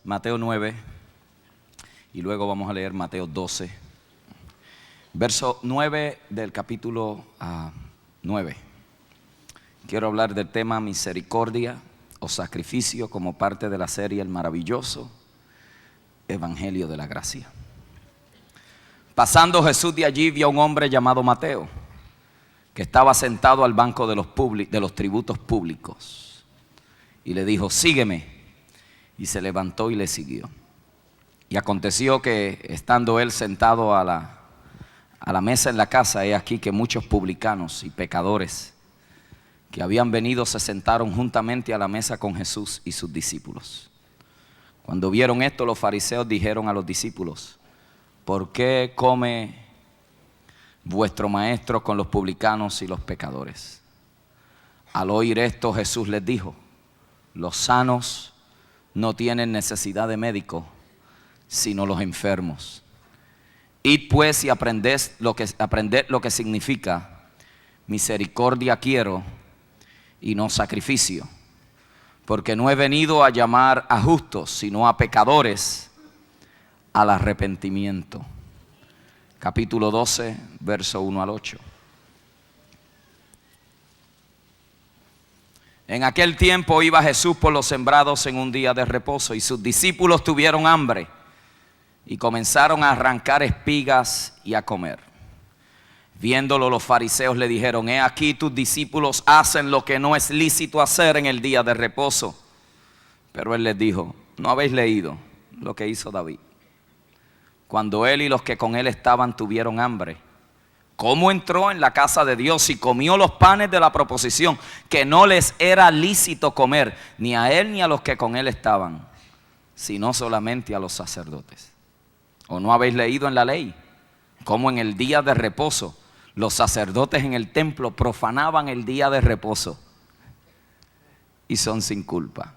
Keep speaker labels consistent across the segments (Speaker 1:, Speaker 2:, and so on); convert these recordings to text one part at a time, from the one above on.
Speaker 1: Mateo 9 y luego vamos a leer Mateo 12, verso 9 del capítulo 9. Quiero hablar del tema misericordia o sacrificio como parte de la serie El maravilloso Evangelio de la Gracia. Pasando Jesús de allí, vio a un hombre llamado Mateo, que estaba sentado al banco de los tributos públicos, y le dijo: sígueme. Y se levantó y le siguió. Y aconteció que, estando él sentado a la mesa en la casa, he aquí que muchos publicanos y pecadores que habían venido se sentaron juntamente a la mesa con Jesús y sus discípulos. Cuando vieron esto, los fariseos dijeron a los discípulos: ¿por qué come vuestro maestro con los publicanos y los pecadores? Al oír esto, Jesús les dijo: los sanos no tienen necesidad de médico, sino los enfermos. Id pues y aprended lo que significa misericordia quiero y no sacrificio, porque no he venido a llamar a justos, sino a pecadores al arrepentimiento. Capítulo 12, verso 1 al 8. En aquel tiempo iba Jesús por los sembrados en un día de reposo, y sus discípulos tuvieron hambre y comenzaron a arrancar espigas y a comer. Viéndolo, los fariseos le dijeron: he aquí tus discípulos hacen lo que no es lícito hacer en el día de reposo. Pero él les dijo: ¿no habéis leído lo que hizo David, cuando él y los que con él estaban tuvieron hambre? ¿Cómo entró en la casa de Dios y comió los panes de la proposición, que no les era lícito comer, ni a él ni a los que con él estaban, sino solamente a los sacerdotes? ¿O no habéis leído en la ley cómo en el día de reposo los sacerdotes en el templo profanaban el día de reposo y son sin culpa?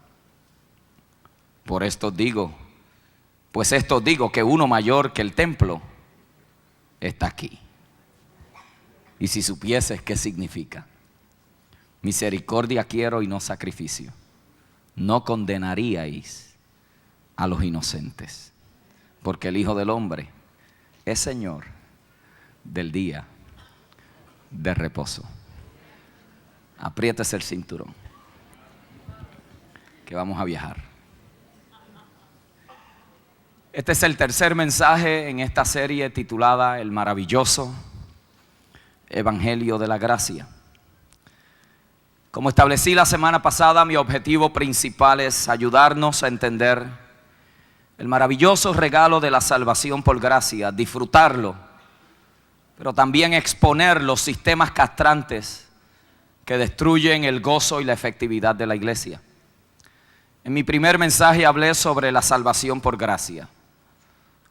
Speaker 1: Pues esto digo que uno mayor que el templo está aquí. Y si supieses qué significa misericordia quiero y no sacrificio, no condenaríais a los inocentes, porque el Hijo del Hombre es Señor del día de reposo. Apriétese el cinturón, que vamos a viajar. Este es el tercer mensaje en esta serie titulada El maravilloso Evangelio de la Gracia. Como establecí la semana pasada, mi objetivo principal es ayudarnos a entender el maravilloso regalo de la salvación por gracia, disfrutarlo, pero también exponer los sistemas castrantes que destruyen el gozo y la efectividad de la iglesia. En mi primer mensaje hablé sobre la salvación por gracia,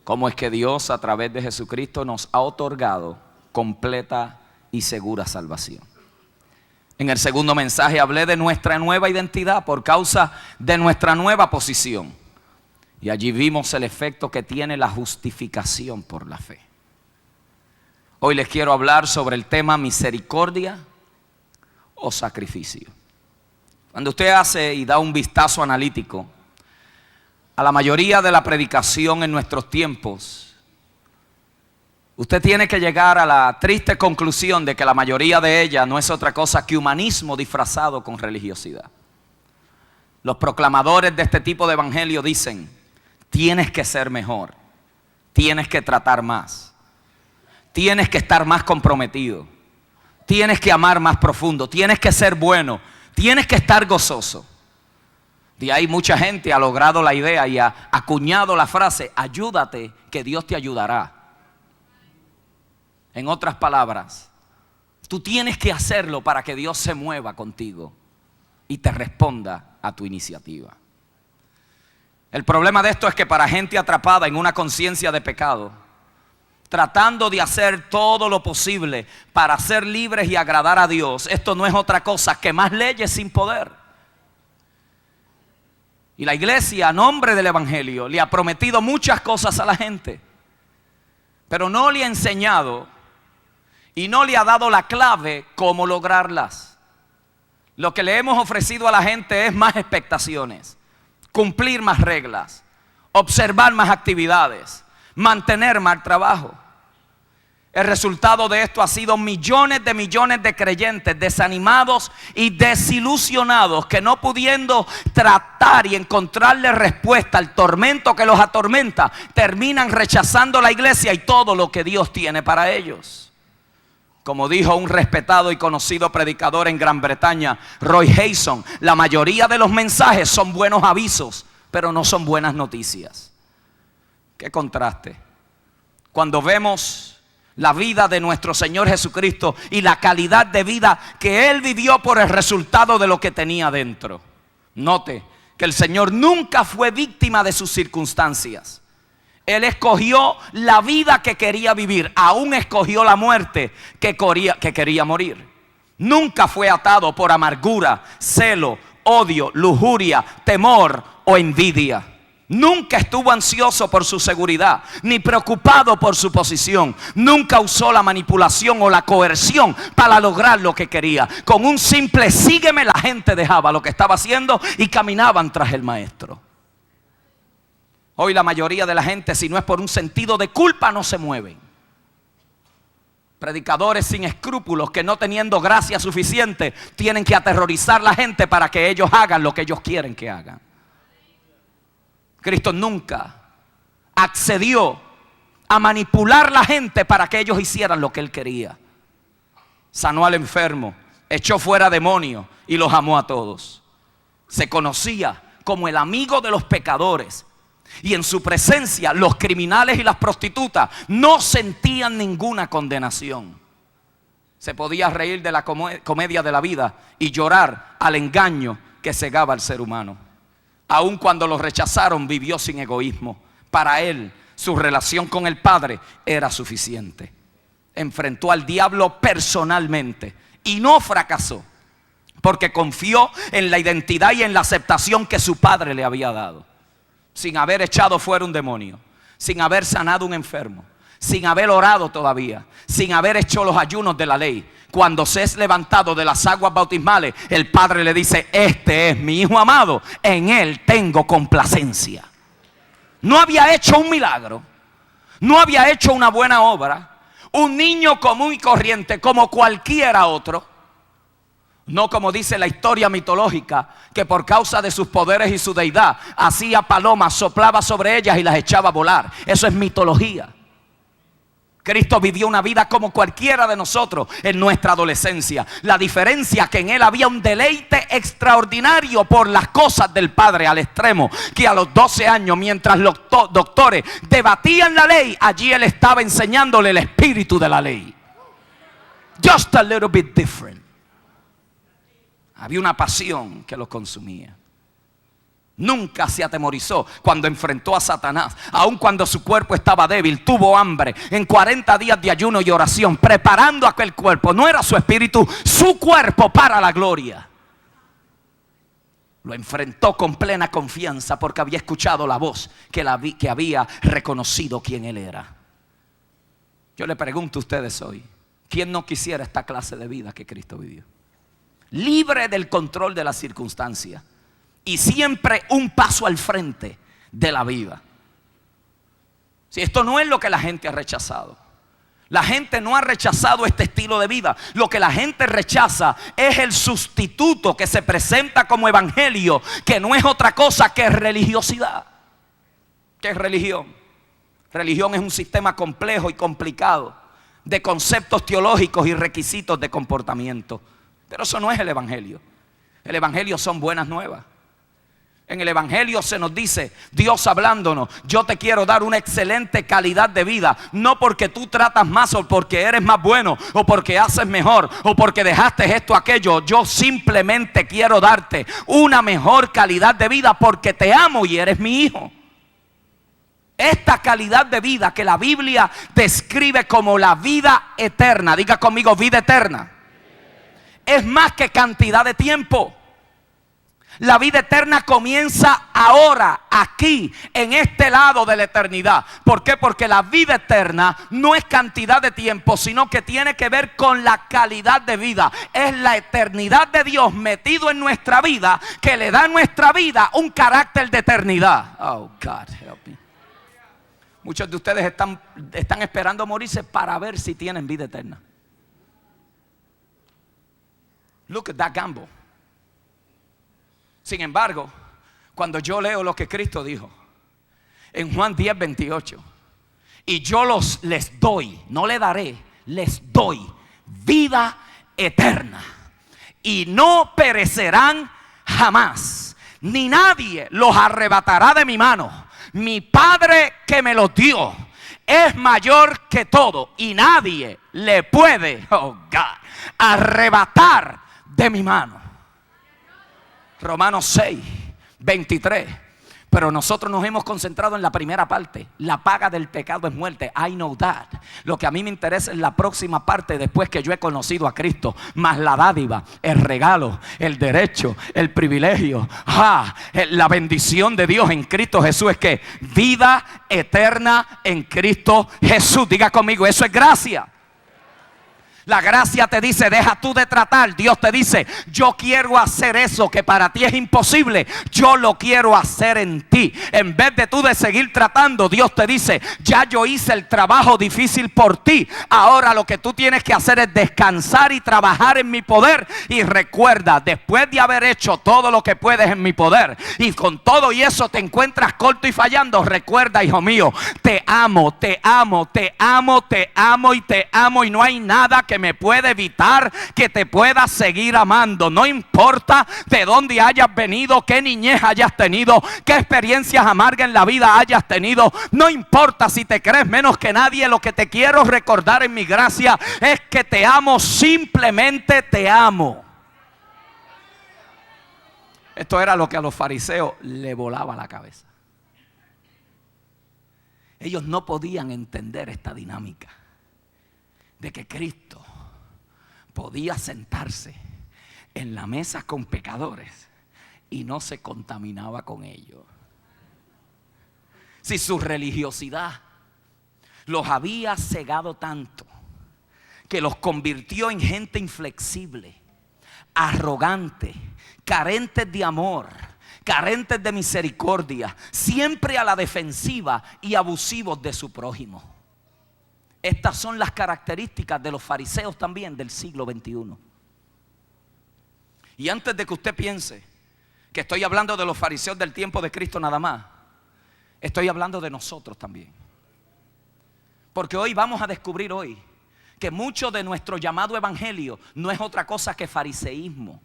Speaker 1: cómo es que Dios a través de Jesucristo nos ha otorgado completa y segura salvación. En el segundo mensaje hablé de nuestra nueva identidad por causa de nuestra nueva posición, y allí vimos el efecto que tiene la justificación por la fe. Hoy les quiero hablar sobre el tema misericordia o sacrificio. Cuando usted hace y da un vistazo analítico a la mayoría de la predicación en nuestros tiempos, usted tiene que llegar a la triste conclusión de que la mayoría de ella no es otra cosa que humanismo disfrazado con religiosidad. Los proclamadores de este tipo de evangelio dicen: tienes que ser mejor, tienes que tratar más, tienes que estar más comprometido, tienes que amar más profundo, tienes que ser bueno, tienes que estar gozoso. De ahí mucha gente ha logrado la idea y ha acuñado la frase: ayúdate que Dios te ayudará. En otras palabras, tú tienes que hacerlo para que Dios se mueva contigo y te responda a tu iniciativa. El problema de esto es que para gente atrapada en una conciencia de pecado, tratando de hacer todo lo posible para ser libres y agradar a Dios, esto no es otra cosa que más leyes sin poder. Y la iglesia, a nombre del evangelio, le ha prometido muchas cosas a la gente, pero no le ha enseñado y no le ha dado la clave cómo lograrlas. Lo que le hemos ofrecido a la gente es más expectaciones, cumplir más reglas, observar más actividades, mantener más trabajo. El resultado de esto ha sido millones de creyentes desanimados y desilusionados que, no pudiendo tratar y encontrarle respuesta al tormento que los atormenta, terminan rechazando la iglesia y todo lo que Dios tiene para ellos. Como dijo un respetado y conocido predicador en Gran Bretaña, Roy Heyson, la mayoría de los mensajes son buenos avisos, pero no son buenas noticias. Qué contraste. Cuando vemos la vida de nuestro Señor Jesucristo y la calidad de vida que Él vivió por el resultado de lo que tenía dentro. Note que el Señor nunca fue víctima de sus circunstancias. Él escogió la vida que quería vivir, aún escogió la muerte que quería morir. Nunca fue atado por amargura, celo, odio, lujuria, temor o envidia. Nunca estuvo ansioso por su seguridad, ni preocupado por su posición. Nunca usó la manipulación o la coerción para lograr lo que quería. Con un simple sígueme, la gente dejaba lo que estaba haciendo y caminaban tras el maestro. Hoy la mayoría de la gente, si no es por un sentido de culpa, no se mueven. Predicadores sin escrúpulos que, no teniendo gracia suficiente, tienen que aterrorizar a la gente para que ellos hagan lo que ellos quieren que hagan. Cristo nunca accedió a manipular a la gente para que ellos hicieran lo que Él quería. Sanó al enfermo, echó fuera demonios y los amó a todos. Se conocía como el amigo de los pecadores. Y en su presencia los criminales y las prostitutas no sentían ninguna condenación. Se podía reír de la comedia de la vida y llorar al engaño que cegaba al ser humano. Aun cuando lo rechazaron, vivió sin egoísmo. Para él, su relación con el Padre era suficiente. Enfrentó al diablo personalmente y no fracasó, porque confió en la identidad y en la aceptación que su Padre le había dado. Sin haber echado fuera un demonio, sin haber sanado un enfermo, sin haber orado todavía, sin haber hecho los ayunos de la ley. Cuando se es levantado de las aguas bautismales, el Padre le dice: este es mi Hijo amado, en Él tengo complacencia. No había hecho un milagro, no había hecho una buena obra. Un niño común y corriente como cualquiera otro. No como dice la historia mitológica, que por causa de sus poderes y su deidad hacía palomas, soplaba sobre ellas y las echaba a volar. Eso es mitología. Cristo vivió una vida como cualquiera de nosotros en nuestra adolescencia. La diferencia es que en Él había un deleite extraordinario por las cosas del Padre, al extremo que a los 12 años, mientras los doctores debatían la ley, allí Él estaba enseñándole el espíritu de la ley. Just a little bit different. Había una pasión que lo consumía. Nunca se atemorizó cuando enfrentó a Satanás. Aun cuando su cuerpo estaba débil, tuvo hambre. En 40 días de ayuno y oración, preparando aquel cuerpo. No era su espíritu, su cuerpo para la gloria. Lo enfrentó con plena confianza porque había escuchado la voz que había reconocido quién Él era. Yo le pregunto a ustedes hoy: ¿quién no quisiera esta clase de vida que Cristo vivió? Libre del control de las circunstancias y siempre un paso al frente de la vida. Si esto no es lo que la gente ha rechazado. La gente no ha rechazado este estilo de vida. Lo que la gente rechaza es el sustituto que se presenta como evangelio, que no es otra cosa que religiosidad. ¿Qué es religión? Religión es un sistema complejo y complicado de conceptos teológicos y requisitos de comportamiento. Pero eso no es el evangelio. El evangelio son buenas nuevas. En el evangelio se nos dice, Dios hablándonos: yo te quiero dar una excelente calidad de vida. No porque tú tratas más, o porque eres más bueno, o porque haces mejor, o porque dejaste esto o aquello. Yo simplemente quiero darte una mejor calidad de vida porque te amo y eres mi hijo. Esta calidad de vida que la Biblia describe como la vida eterna, diga conmigo: vida eterna, es más que cantidad de tiempo. La vida eterna comienza ahora, aquí, en este lado de la eternidad. ¿Por qué? Porque la vida eterna no es cantidad de tiempo, sino que tiene que ver con la calidad de vida. Es la eternidad de Dios metido en nuestra vida que le da a nuestra vida un carácter de eternidad. Oh, God, help me. Muchos de ustedes están esperando morirse para ver si tienen vida eterna. Look at that gamble. Sin embargo, cuando yo leo lo que Cristo dijo en Juan 10:28, y yo les doy, no le daré, les doy vida eterna, y no perecerán jamás, ni nadie los arrebatará de mi mano. Mi Padre que me los dio es mayor que todo, y nadie le puede, oh God, arrebatar de mi mano. Romanos 6:23. Pero nosotros nos hemos concentrado en la primera parte. La paga del pecado es muerte. I know that. Lo que a mí me interesa es la próxima parte, después que yo he conocido a Cristo. Más la dádiva, el regalo, el derecho, el privilegio, la bendición de Dios en Cristo Jesús es que vida eterna en Cristo Jesús. Diga conmigo, eso es gracia. La gracia te dice, deja tú de tratar. Dios te dice, yo quiero hacer eso que para ti es imposible. Yo lo quiero hacer en ti. En vez de tú de seguir tratando, Dios te dice, ya yo hice el trabajo difícil por ti. Ahora lo que tú tienes que hacer es descansar y trabajar en mi poder. Y recuerda, después de haber hecho todo lo que puedes en mi poder, y con todo y eso te encuentras corto y fallando, recuerda, hijo mío, te amo, te amo, te amo, te amo y te amo. Y no hay nada que me puede evitar que te pueda seguir amando. No importa de dónde hayas venido, qué niñez hayas tenido, qué experiencias amargas en la vida hayas tenido. No importa si te crees menos que nadie. Lo que te quiero recordar en mi gracia es que te amo, simplemente te amo. Esto era lo que a los fariseos le volaba la cabeza. Ellos no podían entender esta dinámica de que Cristo podía sentarse en la mesa con pecadores y no se contaminaba con ellos. Si su religiosidad los había cegado tanto que los convirtió en gente inflexible, arrogante, carentes de amor, carentes de misericordia, siempre a la defensiva y abusivos de su prójimo. Estas son las características de los fariseos también del siglo XXI. Y antes de que usted piense que estoy hablando de los fariseos del tiempo de Cristo nada más, estoy hablando de nosotros también. Porque hoy vamos a descubrir que mucho de nuestro llamado evangelio no es otra cosa que fariseísmo.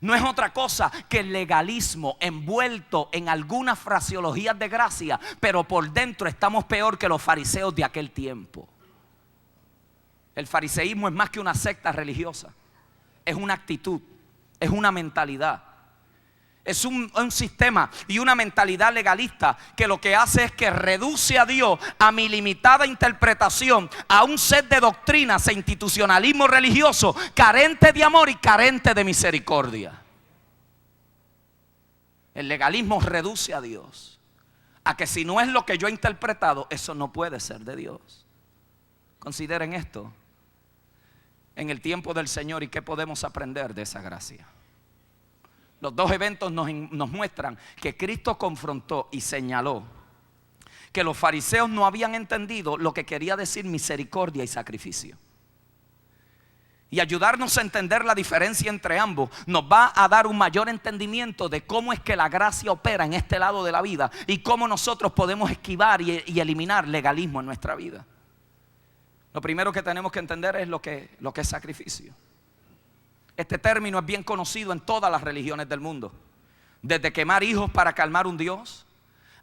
Speaker 1: No es otra cosa que el legalismo envuelto en algunas fraseologías de gracia, pero por dentro estamos peor que los fariseos de aquel tiempo. El fariseísmo es más que una secta religiosa. Es una actitud, es una mentalidad. Es un sistema y una mentalidad legalista que lo que hace es que reduce a Dios a mi limitada interpretación, a un set de doctrinas e institucionalismo religioso carente de amor y carente de misericordia. El legalismo reduce a Dios a que si no es lo que yo he interpretado, eso no puede ser de Dios. Consideren esto en el tiempo del Señor y qué podemos aprender de esa gracia. Los dos eventos nos muestran que Cristo confrontó y señaló que los fariseos no habían entendido lo que quería decir misericordia y sacrificio. Y ayudarnos a entender la diferencia entre ambos nos va a dar un mayor entendimiento de cómo es que la gracia opera en este lado de la vida y cómo nosotros podemos esquivar y eliminar legalismo en nuestra vida. Lo primero que tenemos que entender es lo que es sacrificio. Este término es bien conocido en todas las religiones del mundo. Desde quemar hijos para calmar un Dios,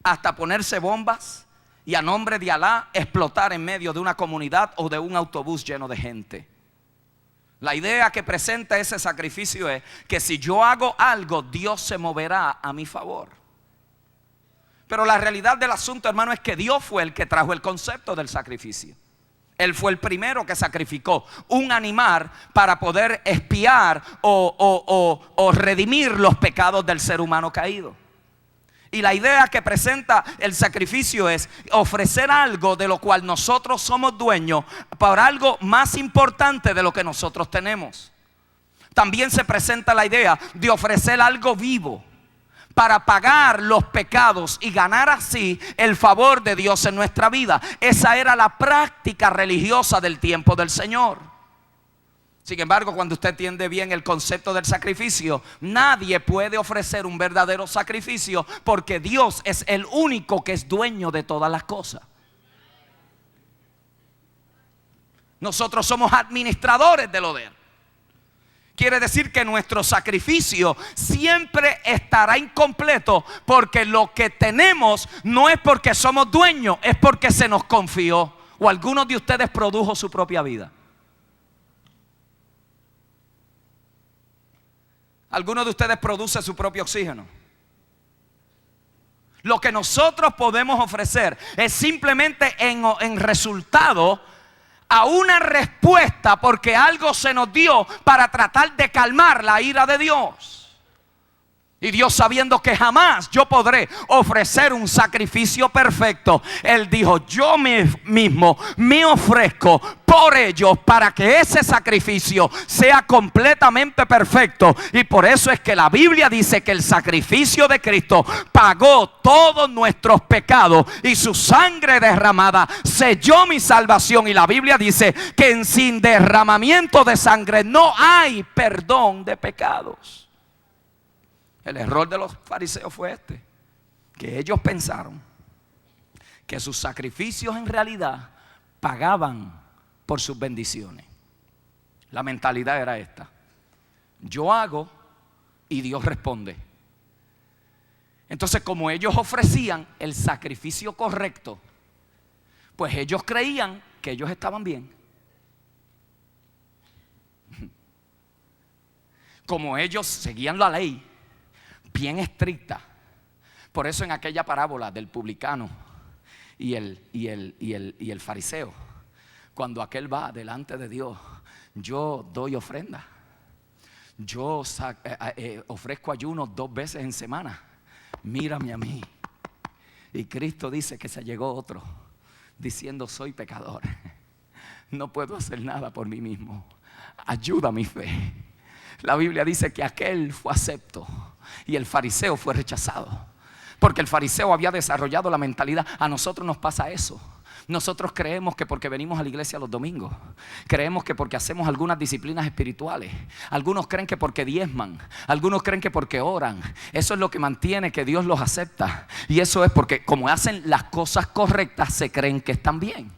Speaker 1: hasta ponerse bombas y a nombre de Alá explotar en medio de una comunidad o de un autobús lleno de gente. La idea que presenta ese sacrificio es que si yo hago algo, Dios se moverá a mi favor. Pero la realidad del asunto, hermano, es que Dios fue el que trajo el concepto del sacrificio. Él fue el primero que sacrificó un animal para poder expiar o redimir los pecados del ser humano caído. Y la idea que presenta el sacrificio es ofrecer algo de lo cual nosotros somos dueños por algo más importante de lo que nosotros tenemos. También se presenta la idea de ofrecer algo vivo para pagar los pecados y ganar así el favor de Dios en nuestra vida. Esa era la práctica religiosa del tiempo del Señor. Sin embargo, cuando usted entiende bien el concepto del sacrificio, nadie puede ofrecer un verdadero sacrificio porque Dios es el único que es dueño de todas las cosas. Nosotros somos administradores del poder. Quiere decir que nuestro sacrificio siempre estará incompleto porque lo que tenemos no es porque somos dueños, es porque se nos confió. O algunos de ustedes produjo su propia vida. Algunos de ustedes produce su propio oxígeno. Lo que nosotros podemos ofrecer es simplemente en resultado a una respuesta porque algo se nos dio para tratar de calmar la ira de Dios. Y Dios, sabiendo que jamás yo podré ofrecer un sacrificio perfecto, Él dijo: yo mismo me ofrezco por ellos para que ese sacrificio sea completamente perfecto. Y por eso es que la Biblia dice que el sacrificio de Cristo pagó todos nuestros pecados y su sangre derramada selló mi salvación. Y la Biblia dice que sin derramamiento de sangre no hay perdón de pecados. El error de los fariseos fue que ellos pensaron que sus sacrificios en realidad pagaban por sus bendiciones. La mentalidad era esta: yo hago y Dios responde. Entonces, como ellos ofrecían el sacrificio correcto, pues ellos creían que ellos estaban bien. Como ellos seguían la ley bien estricta. Por eso en aquella parábola del publicano y el fariseo, cuando aquel va delante de Dios: yo doy ofrenda, yo ofrezco ayunos 2 veces en semana, mírame a mí. Y Cristo dice que se llegó otro diciendo: soy pecador, no puedo hacer nada por mí mismo, ayuda mi fe. La Biblia dice que aquel fue acepto y el fariseo fue rechazado, porque el fariseo había desarrollado la mentalidad. A nosotros nos pasa eso. Nosotros creemos que porque venimos a la iglesia los domingos, creemos que porque hacemos algunas disciplinas espirituales, algunos creen que porque diezman, algunos creen que porque oran, eso es lo que mantiene que Dios los acepta. Y eso es porque como hacen las cosas correctas, se creen que están bien.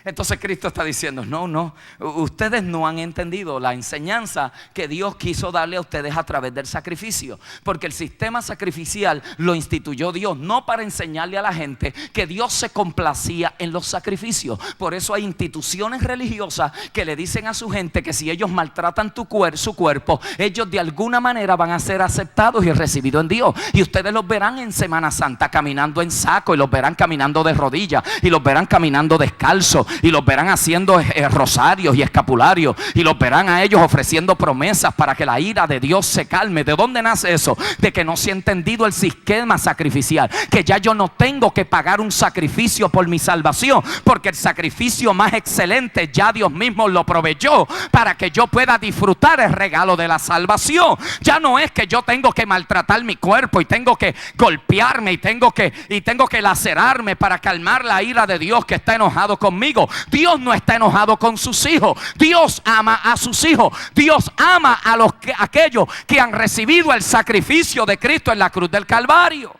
Speaker 1: Entonces Cristo está diciendo: no, ustedes no han entendido la enseñanza que Dios quiso darle a ustedes a través del sacrificio. Porque el sistema sacrificial lo instituyó Dios, no para enseñarle a la gente que Dios se complacía en los sacrificios. Por eso hay instituciones religiosas que le dicen a su gente que si ellos maltratan su cuerpo, ellos de alguna manera van a ser aceptados y recibidos en Dios. Y ustedes los verán en Semana Santa caminando en saco, y los verán caminando de rodillas, y los verán caminando descalzos, y los verán haciendo rosarios y escapularios, y los verán a ellos ofreciendo promesas para que la ira de Dios se calme. ¿De dónde nace eso? De que no se ha entendido el sistema sacrificial, que ya yo no tengo que pagar un sacrificio por mi salvación, porque el sacrificio más excelente ya Dios mismo lo proveyó para que yo pueda disfrutar el regalo de la salvación. Ya no es que yo tengo que maltratar mi cuerpo y tengo que golpearme y tengo que lacerarme para calmar la ira de Dios que está enojado conmigo. Dios no está enojado con sus hijos. Dios ama a sus hijos. Dios ama a aquellos que han recibido el sacrificio de Cristo en la cruz del Calvario.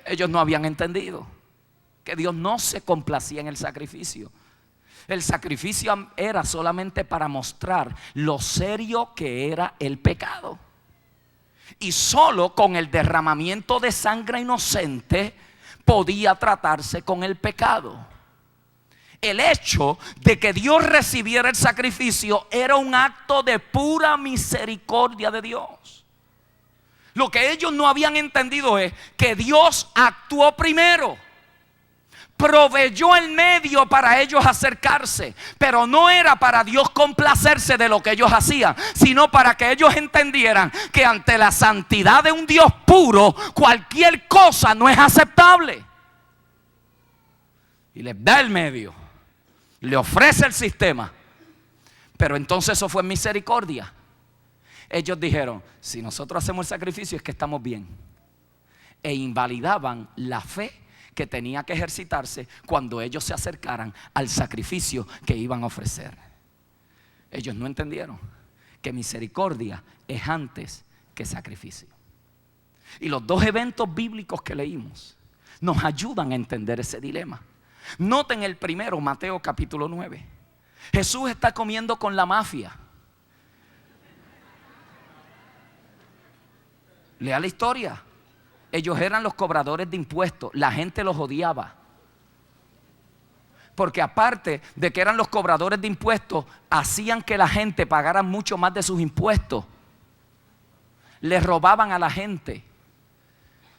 Speaker 1: Ellos no habían entendido que Dios no se complacía en el sacrificio. El sacrificio era solamente para mostrar lo serio que era el pecado. Y solo con el derramamiento de sangre inocente podía tratarse con el pecado. El hecho de que Dios recibiera el sacrificio era un acto de pura misericordia de Dios. Lo que ellos no habían entendido es que Dios actuó primero. proveyó el medio para ellos acercarse, pero no era para Dios complacerse de lo que ellos hacían, sino para que ellos entendieran que ante la santidad de un Dios puro, cualquier cosa no es aceptable. Y les da el medio, le ofrece el sistema, pero entonces eso fue misericordia. Ellos dijeron, si nosotros hacemos el sacrificio es que estamos bien, e invalidaban la fe que tenía que ejercitarse cuando ellos se acercaran al sacrificio que iban a ofrecer. Ellos no entendieron que misericordia es antes que sacrificio. Y los dos eventos bíblicos que leímos nos ayudan a entender ese dilema. Noten el primero, Mateo capítulo 9. Jesús está comiendo con la mafia. Lea la historia. Ellos eran los cobradores de impuestos. La gente los odiaba. Porque aparte de que eran los cobradores de impuestos, hacían que la gente pagara mucho más de sus impuestos. Les robaban a la gente.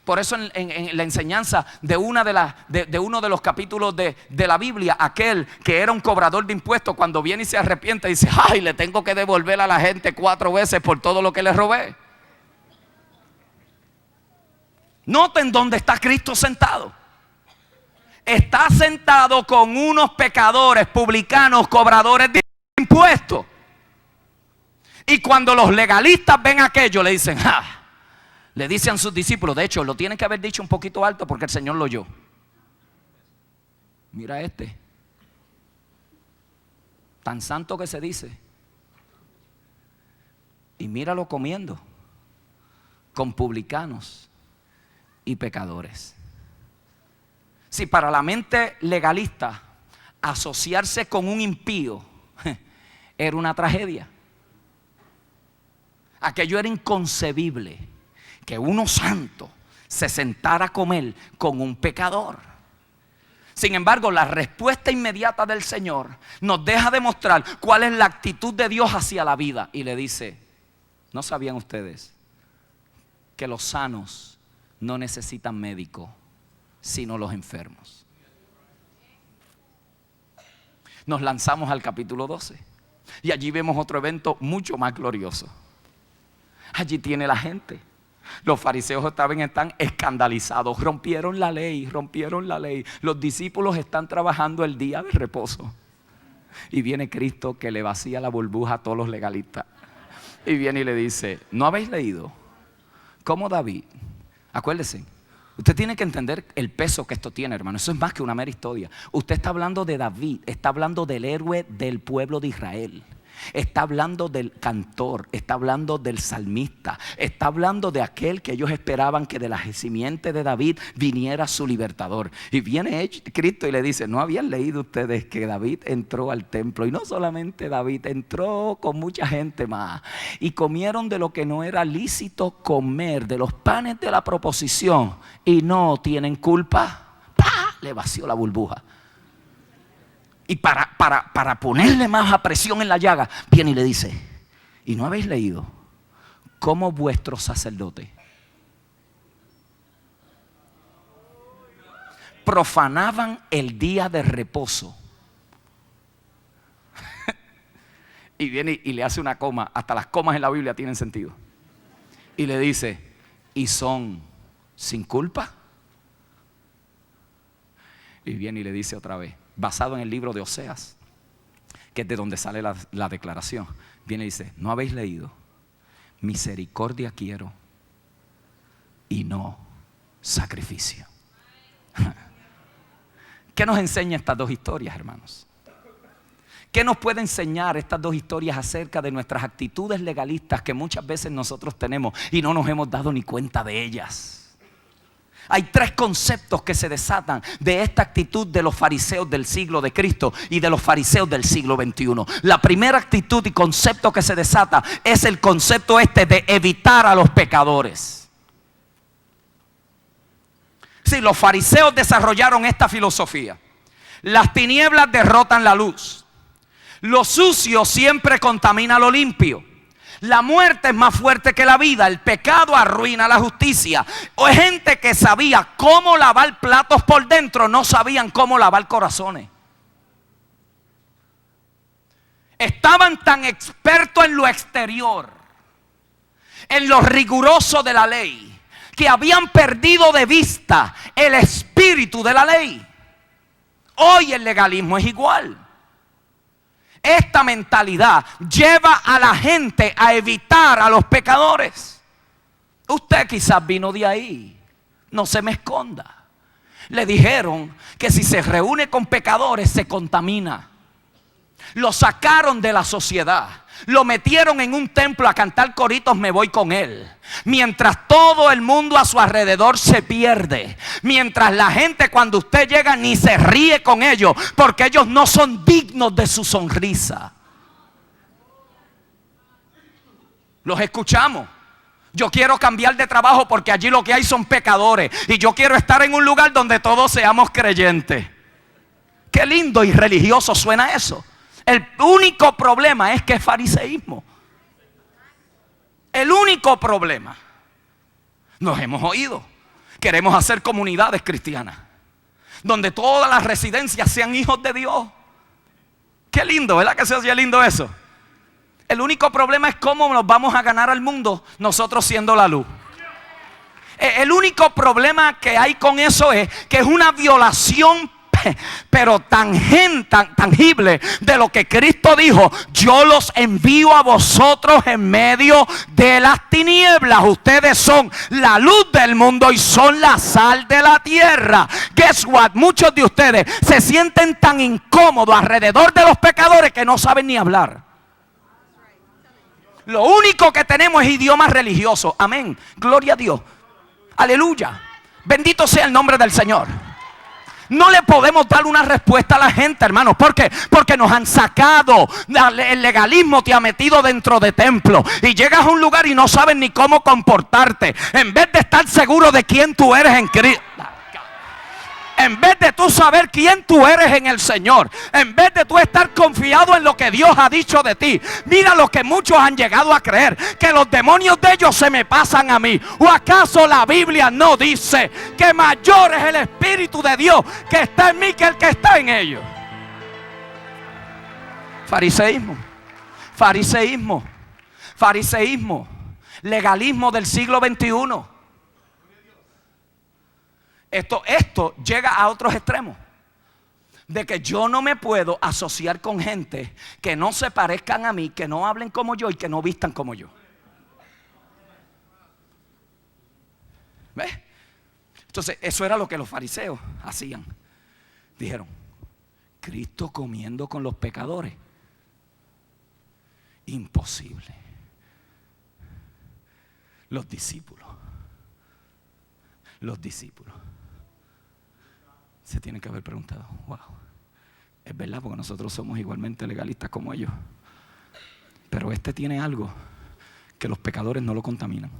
Speaker 1: Por eso en la enseñanza de uno de los capítulos de la Biblia, aquel que era un cobrador de impuestos, cuando viene y se arrepiente, dice, ay, le tengo que devolver a la gente 4 veces por todo lo que le robé. Noten dónde está Cristo sentado. Está sentado con unos pecadores, publicanos, cobradores de impuestos. Y cuando los legalistas ven aquello, le dicen, le dicen a sus discípulos, de hecho, lo tienen que haber dicho un poquito alto porque el Señor lo oyó. Mira este, tan santo que se dice, y míralo comiendo con publicanos y pecadores. Si para la mente legalista asociarse con un impío era una tragedia, aquello era inconcebible, que uno santo se sentara a comer con un pecador. Sin embargo, la respuesta inmediata del Señor nos deja demostrar cuál es la actitud de Dios hacia la vida. Y le dice, ¿no sabían ustedes que los sanos no necesitan médico, sino los enfermos? Nos lanzamos al capítulo 12 y allí vemos otro evento mucho más glorioso. Allí tiene la gente. Los fariseos están escandalizados, rompieron la ley. Los discípulos están trabajando el día de reposo. Y viene Cristo que le vacía la burbuja a todos los legalistas. Y viene y le dice, ¿no habéis leído cómo David? Acuérdese, usted tiene que entender el peso que esto tiene, hermano. Eso es más que una mera historia. Usted está hablando de David, está hablando del héroe del pueblo de Israel. Está hablando del cantor, está hablando del salmista, está hablando de aquel que ellos esperaban que de la simiente de David viniera su libertador. Y viene Cristo y le dice, ¿no habían leído ustedes que David entró al templo? Y no solamente David, entró con mucha gente más. Y comieron de lo que no era lícito comer, de los panes de la proposición. Y no tienen culpa. ¡Pah! Le vació la burbuja. Y para ponerle más presión en la llaga, viene y le dice, ¿y no habéis leído cómo vuestros sacerdotes profanaban el día de reposo? Y viene y le hace una coma. Hasta las comas en la Biblia tienen sentido. Y le dice, ¿y son sin culpa? Y viene y le dice otra vez, basado en el libro de Oseas, que es de donde sale la declaración. Viene y dice, ¿no habéis leído? Misericordia quiero y no sacrificio. ¿Qué nos enseña estas dos historias, hermanos? ¿Qué nos puede enseñar estas dos historias acerca de nuestras actitudes legalistas que muchas veces nosotros tenemos y no nos hemos dado ni cuenta de ellas? Hay 3 conceptos que se desatan de esta actitud de los fariseos del siglo de Cristo y de los fariseos del siglo XXI. La primera actitud y concepto que se desata es el concepto de evitar a los pecadores. Sí, los fariseos desarrollaron esta filosofía. Las tinieblas derrotan la luz. Lo sucio siempre contamina lo limpio. La muerte es más fuerte que la vida. El pecado arruina la justicia. O gente que sabía cómo lavar platos por dentro, no sabían cómo lavar corazones. Estaban tan expertos en lo exterior, en lo riguroso de la ley, que habían perdido de vista el espíritu de la ley. Hoy el legalismo es igual. Esta mentalidad lleva a la gente a evitar a los pecadores. Usted quizás vino de ahí, no se me esconda. Le dijeron que si se reúne con pecadores se contamina. Lo sacaron de la sociedad, lo metieron en un templo a cantar coritos "Me voy con él", mientras todo el mundo a su alrededor se pierde, mientras la gente cuando usted llega ni se ríe con ellos, porque ellos no son dignos de su sonrisa. Los escuchamos. Yo quiero cambiar de trabajo porque allí lo que hay son pecadores, y yo quiero estar en un lugar donde todos seamos creyentes. Qué lindo y religioso suena eso. El único problema es que es fariseísmo. El único problema. Nos hemos oído. Queremos hacer comunidades cristianas donde todas las residencias sean hijos de Dios. Qué lindo, ¿verdad que se oye lindo eso? El único problema es cómo nos vamos a ganar al mundo nosotros siendo la luz. El único problema que hay con eso es que es una violación, pero tangible, de lo que Cristo dijo: yo los envío a vosotros en medio de las tinieblas. Ustedes son la luz del mundo y son la sal de la tierra. Guess what? Muchos de ustedes se sienten tan incómodos alrededor de los pecadores que no saben ni hablar. Lo único que tenemos es idioma religioso. Amén, gloria a Dios, aleluya, bendito sea el nombre del Señor. No le podemos dar una respuesta a la gente, hermanos. ¿Por qué? Porque nos han sacado. El legalismo te ha metido dentro de templos y llegas a un lugar y no sabes ni cómo comportarte. En vez de estar seguro de quién tú eres en Cristo, en vez de tú saber quién tú eres en el Señor, en vez de tú estar confiado en lo que Dios ha dicho de ti, mira lo que muchos han llegado a creer: que los demonios de ellos se me pasan a mí. ¿O acaso la Biblia no dice que mayor es el Espíritu de Dios que está en mí que el que está en ellos? Fariseísmo, fariseísmo, fariseísmo, legalismo del siglo XXI. Esto llega a otros extremos, de que yo no me puedo asociar con gente que no se parezcan a mí, que no hablen como yo y que no vistan como yo. ¿Ves? Entonces eso era lo que los fariseos hacían. Dijeron: Cristo comiendo con los pecadores, imposible. Los discípulos se tienen que haber preguntado: wow, es verdad, porque nosotros somos igualmente legalistas como ellos, pero este tiene algo que los pecadores no lo contaminan.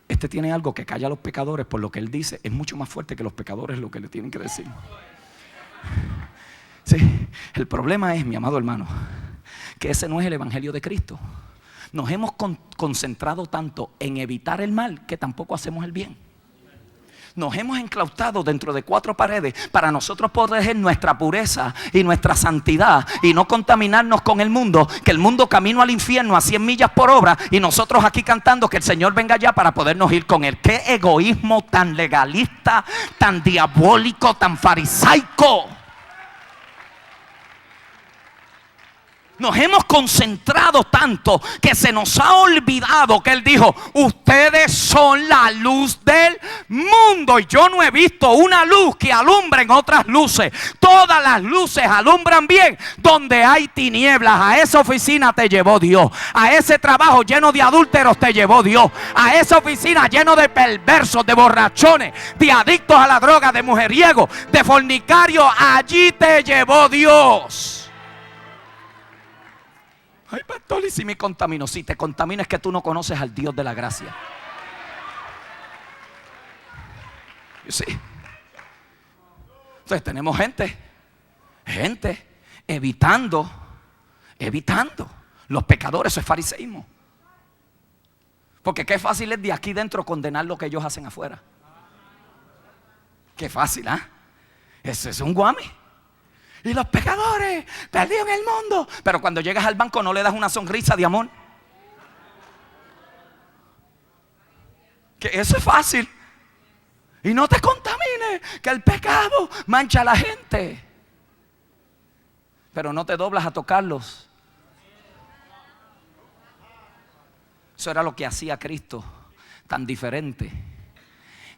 Speaker 1: Este tiene algo que calla a los pecadores, por lo que él dice es mucho más fuerte que los pecadores lo que le tienen que decir. Sí, el problema es, mi amado hermano, que ese no es el evangelio de Cristo. Nos hemos concentrado tanto en evitar el mal que tampoco hacemos el bien. Nos hemos enclaustado dentro de cuatro paredes para nosotros proteger nuestra pureza y nuestra santidad y no contaminarnos con el mundo, que el mundo camino al infierno a 100 millas por hora, y nosotros aquí cantando que el Señor venga ya para podernos ir con Él. ¡Qué egoísmo tan legalista, tan diabólico, tan farisaico! Nos hemos concentrado tanto que se nos ha olvidado que Él dijo: ustedes son la luz del mundo. Y yo no he visto una luz que alumbre en otras luces. Todas las luces alumbran bien donde hay tinieblas. A esa oficina te llevó Dios. A ese trabajo lleno de adúlteros te llevó Dios. A esa oficina lleno de perversos, de borrachones, de adictos a la droga, de mujeriegos, de fornicarios, allí te llevó Dios. Ay, pastor, ¿y si me contamino? Si te contamina es que tú no conoces al Dios de la gracia. ¿Sí? Entonces tenemos gente evitando Los pecadores, eso es fariseísmo. Porque qué fácil es de aquí dentro condenar lo que ellos hacen afuera. Qué fácil, ¿ah? Eso es un guame. Y los pecadores perdieron el mundo. Pero cuando llegas al banco no le das una sonrisa de amor. Que eso es fácil. Y no te contamines, que el pecado mancha a la gente. Pero no te doblas a tocarlos. Eso era lo que hacía Cristo, tan diferente.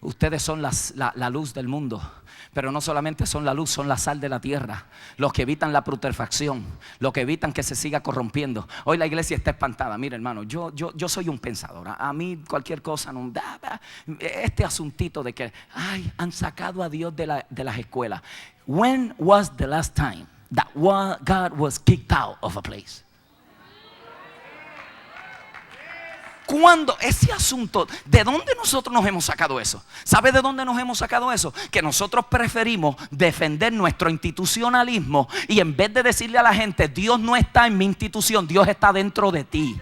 Speaker 1: Ustedes son la luz del mundo. Pero no solamente son la luz, son la sal de la tierra. Los que evitan la putrefacción, los que evitan que se siga corrompiendo. Hoy la iglesia está espantada. Mira, hermano, yo soy un pensador. A mí cualquier cosa no da. Este asuntito de que han sacado a Dios de las escuelas. When was the last time that God was kicked out of a place? Cuando ese asunto, ¿de dónde nosotros nos hemos sacado eso? ¿Sabe de dónde nos hemos sacado eso? Que nosotros preferimos defender nuestro institucionalismo y en vez de decirle a la gente, Dios no está en mi institución, Dios está dentro de ti.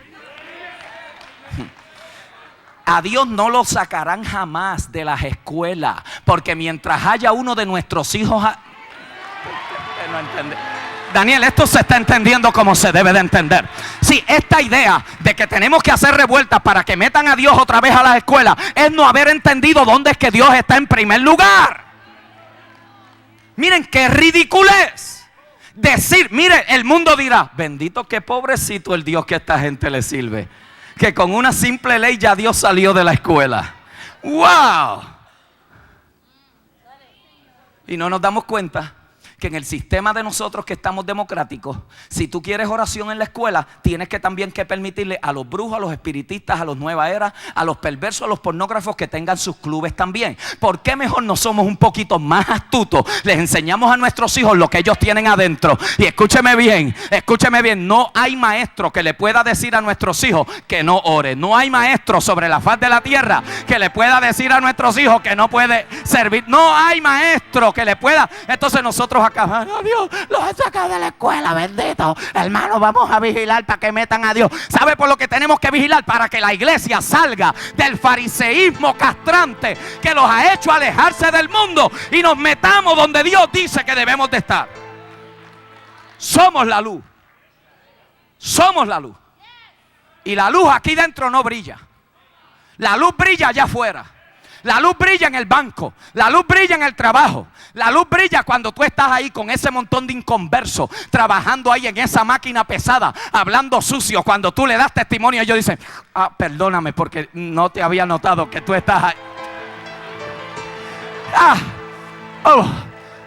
Speaker 1: A Dios no lo sacarán jamás de las escuelas, porque mientras haya uno de nuestros hijos... No entiende. Daniel, esto se está entendiendo como se debe de entender. Sí, esta idea de que tenemos que hacer revueltas para que metan a Dios otra vez a las escuelas es no haber entendido dónde es que Dios está en primer lugar. Miren qué ridiculez decir, mire, el mundo dirá, bendito que pobrecito el Dios que a esta gente le sirve, que con una simple ley ya Dios salió de la escuela. ¡Wow! Y no nos damos cuenta que en el sistema de nosotros que estamos democráticos, si tú quieres oración en la escuela, tienes que también que permitirle a los brujos, a los espiritistas, a los nueva era, a los perversos, a los pornógrafos que tengan sus clubes también. ¿Por qué mejor no somos un poquito más astutos? Les enseñamos a nuestros hijos lo que ellos tienen adentro. Y escúcheme bien, no hay maestro que le pueda decir a nuestros hijos que no ore. No hay maestro sobre la faz de la tierra que le pueda decir a nuestros hijos que no puede servir. No hay maestro que le pueda. Entonces nosotros acá, oh, Dios, los he sacado de la escuela, bendito. Hermano, vamos a vigilar para que metan a Dios. ¿Sabe por lo que tenemos que vigilar? Para que la iglesia salga del fariseísmo castrante que los ha hecho alejarse del mundo y nos metamos donde Dios dice que debemos de estar. Somos la luz. Somos la luz. Y la luz aquí dentro no brilla. La luz brilla allá afuera. La luz brilla en el banco, la luz brilla en el trabajo, la luz brilla cuando tú estás ahí con ese montón de inconversos, trabajando ahí en esa máquina pesada, hablando sucio. Cuando tú le das testimonio, ellos dicen, perdóname porque no te había notado que tú estás ahí.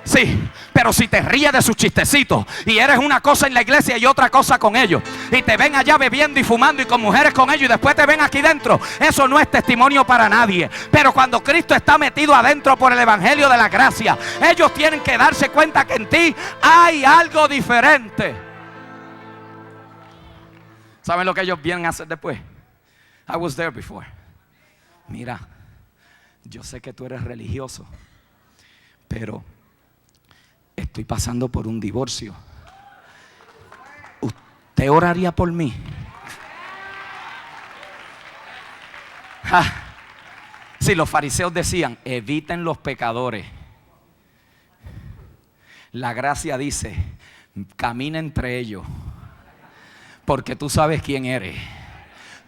Speaker 1: Sí, pero si te ríes de sus chistecitos y eres una cosa en la iglesia y otra cosa con ellos, y te ven allá bebiendo y fumando y con mujeres con ellos y después te ven aquí dentro, eso no es testimonio para nadie. Pero cuando Cristo está metido adentro por el evangelio de la gracia, ellos tienen que darse cuenta que en ti hay algo diferente. ¿Saben lo que ellos vienen a hacer después? I was there before. Mira, yo sé que tú eres religioso, pero estoy pasando por un divorcio. ¿Usted oraría por mí? Si los fariseos decían, eviten los pecadores, la gracia dice, camina entre ellos, porque tú sabes quién eres,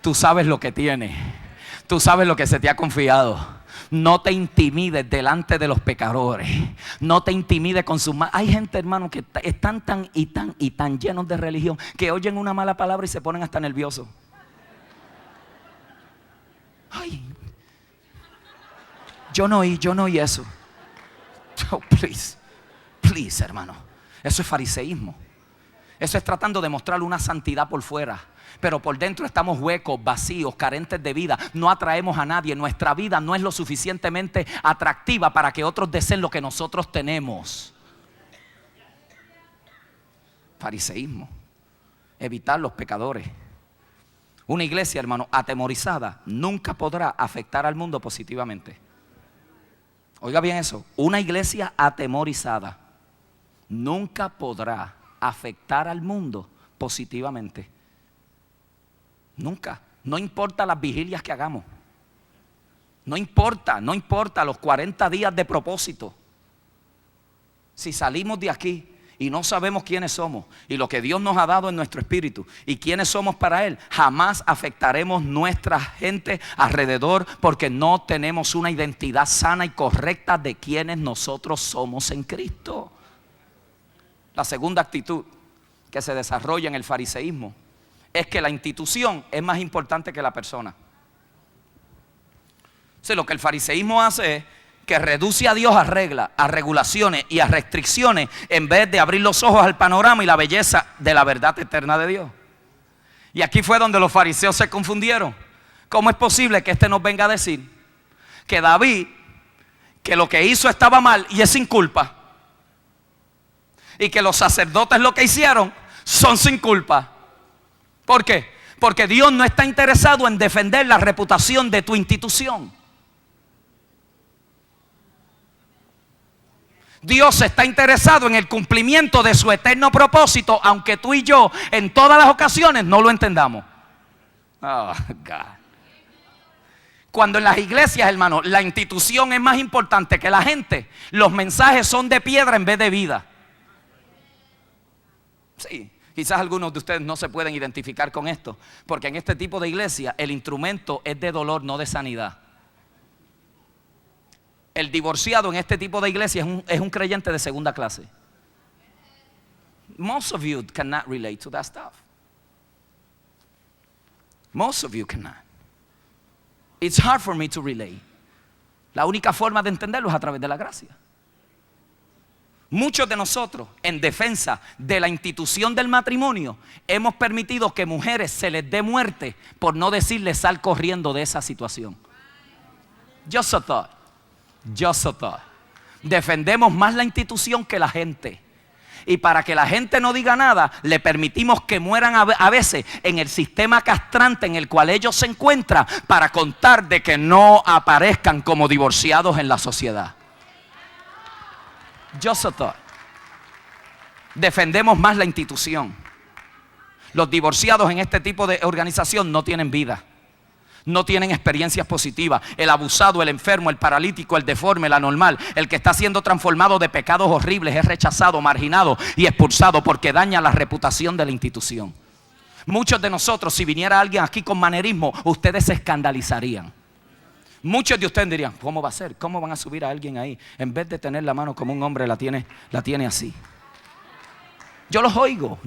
Speaker 1: tú sabes lo que tienes, tú sabes lo que se te ha confiado. No te intimides delante de los pecadores. No te intimides con sus manos. Hay gente, hermano, que están tan llenos de religión que oyen una mala palabra y se ponen hasta nerviosos. Ay, yo no oí eso. Oh, please, hermano. Eso es fariseísmo. Eso es tratando de mostrar una santidad por fuera, pero por dentro estamos huecos, vacíos, carentes de vida. No atraemos a nadie. Nuestra vida no es lo suficientemente atractiva para que otros deseen lo que nosotros tenemos. Fariseísmo. Evitar los pecadores. Una iglesia, hermano, atemorizada nunca podrá afectar al mundo positivamente. Oiga bien eso. Una iglesia atemorizada nunca podrá afectar al mundo positivamente. Nunca. No importa las vigilias que hagamos. No importa los 40 días de propósito. Si salimos de aquí y no sabemos quiénes somos y lo que Dios nos ha dado en nuestro espíritu y quiénes somos para Él, jamás afectaremos nuestra gente alrededor, porque no tenemos una identidad sana y correcta de quiénes nosotros somos en Cristo. La segunda actitud que se desarrolla en el fariseísmo es que la institución es más importante que la persona. O sea, lo que el fariseísmo hace es que reduce a Dios a reglas, a regulaciones y a restricciones, en vez de abrir los ojos al panorama y la belleza de la verdad eterna de Dios. Y aquí fue donde los fariseos se confundieron. ¿Cómo es posible que este nos venga a decir que David, que lo que hizo estaba mal y es sin culpa, y que los sacerdotes lo que hicieron son sin culpa? ¿Por qué? Porque Dios no está interesado en defender la reputación de tu institución. Dios está interesado en el cumplimiento de su eterno propósito, aunque tú y yo en todas las ocasiones no lo entendamos. Oh, God. Cuando en las iglesias, hermano, la institución es más importante que la gente, los mensajes son de piedra en vez de vida. Sí, quizás algunos de ustedes no se pueden identificar con esto, porque en este tipo de iglesia el instrumento es de dolor, no de sanidad. El divorciado en este tipo de iglesia es un creyente de segunda clase. Most of you cannot relate to that stuff. Most of you cannot. It's hard for me to relate. La única forma de entenderlo es a través de la gracia. Muchos de nosotros, en defensa de la institución del matrimonio, hemos permitido que mujeres se les dé muerte por no decirles sal corriendo de esa situación. Just a thought. Defendemos más la institución que la gente. Y para que la gente no diga nada, le permitimos que mueran a veces en el sistema castrante en el cual ellos se encuentran, para contar de que no aparezcan como divorciados en la sociedad. Just a thought. Defendemos más la institución. Los divorciados en este tipo de organización no tienen vida. No tienen experiencias positivas. El abusado, el enfermo, el paralítico, el deforme, el anormal, el que está siendo transformado de pecados horribles, es rechazado, marginado y expulsado porque daña la reputación de la institución. Muchos de nosotros, si viniera alguien aquí con manerismo, ustedes se escandalizarían. Muchos de ustedes dirían, ¿cómo va a ser? ¿Cómo van a subir a alguien ahí? En vez de tener la mano como un hombre, la tiene así. Yo los oigo.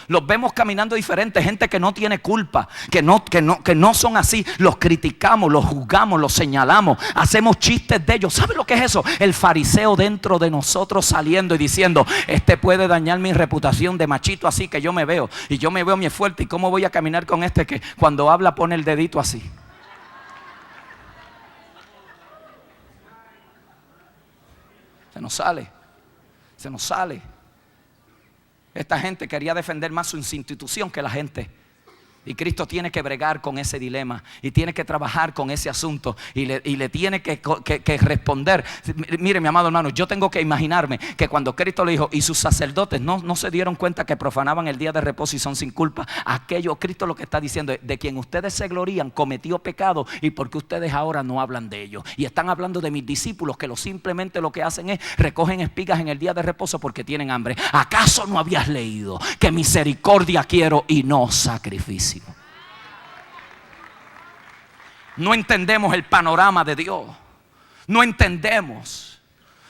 Speaker 1: Los vemos caminando diferente, gente que no tiene culpa, que no son así. Los criticamos, los juzgamos, los señalamos, hacemos chistes de ellos. ¿Sabe lo que es eso? El fariseo dentro de nosotros saliendo y diciendo, este puede dañar mi reputación de machito así que yo me veo. Y yo me veo muy fuerte, ¿y cómo voy a caminar con este que cuando habla pone el dedito así? Se nos sale. Esta gente quería defender más su institución que la gente. Y Cristo tiene que bregar con ese dilema y tiene que trabajar con ese asunto y le tiene que responder. Mire, mi amado hermano, yo tengo que imaginarme que cuando Cristo le dijo, y sus sacerdotes no se dieron cuenta que profanaban el día de reposo y son sin culpa. Aquello, Cristo lo que está diciendo es, de quien ustedes se glorían cometió pecado, y porque ustedes ahora no hablan de ello. Y están hablando de mis discípulos que simplemente lo que hacen es recogen espigas en el día de reposo porque tienen hambre. ¿Acaso no habías leído que misericordia quiero y no sacrificio? No entendemos el panorama de Dios. No entendemos.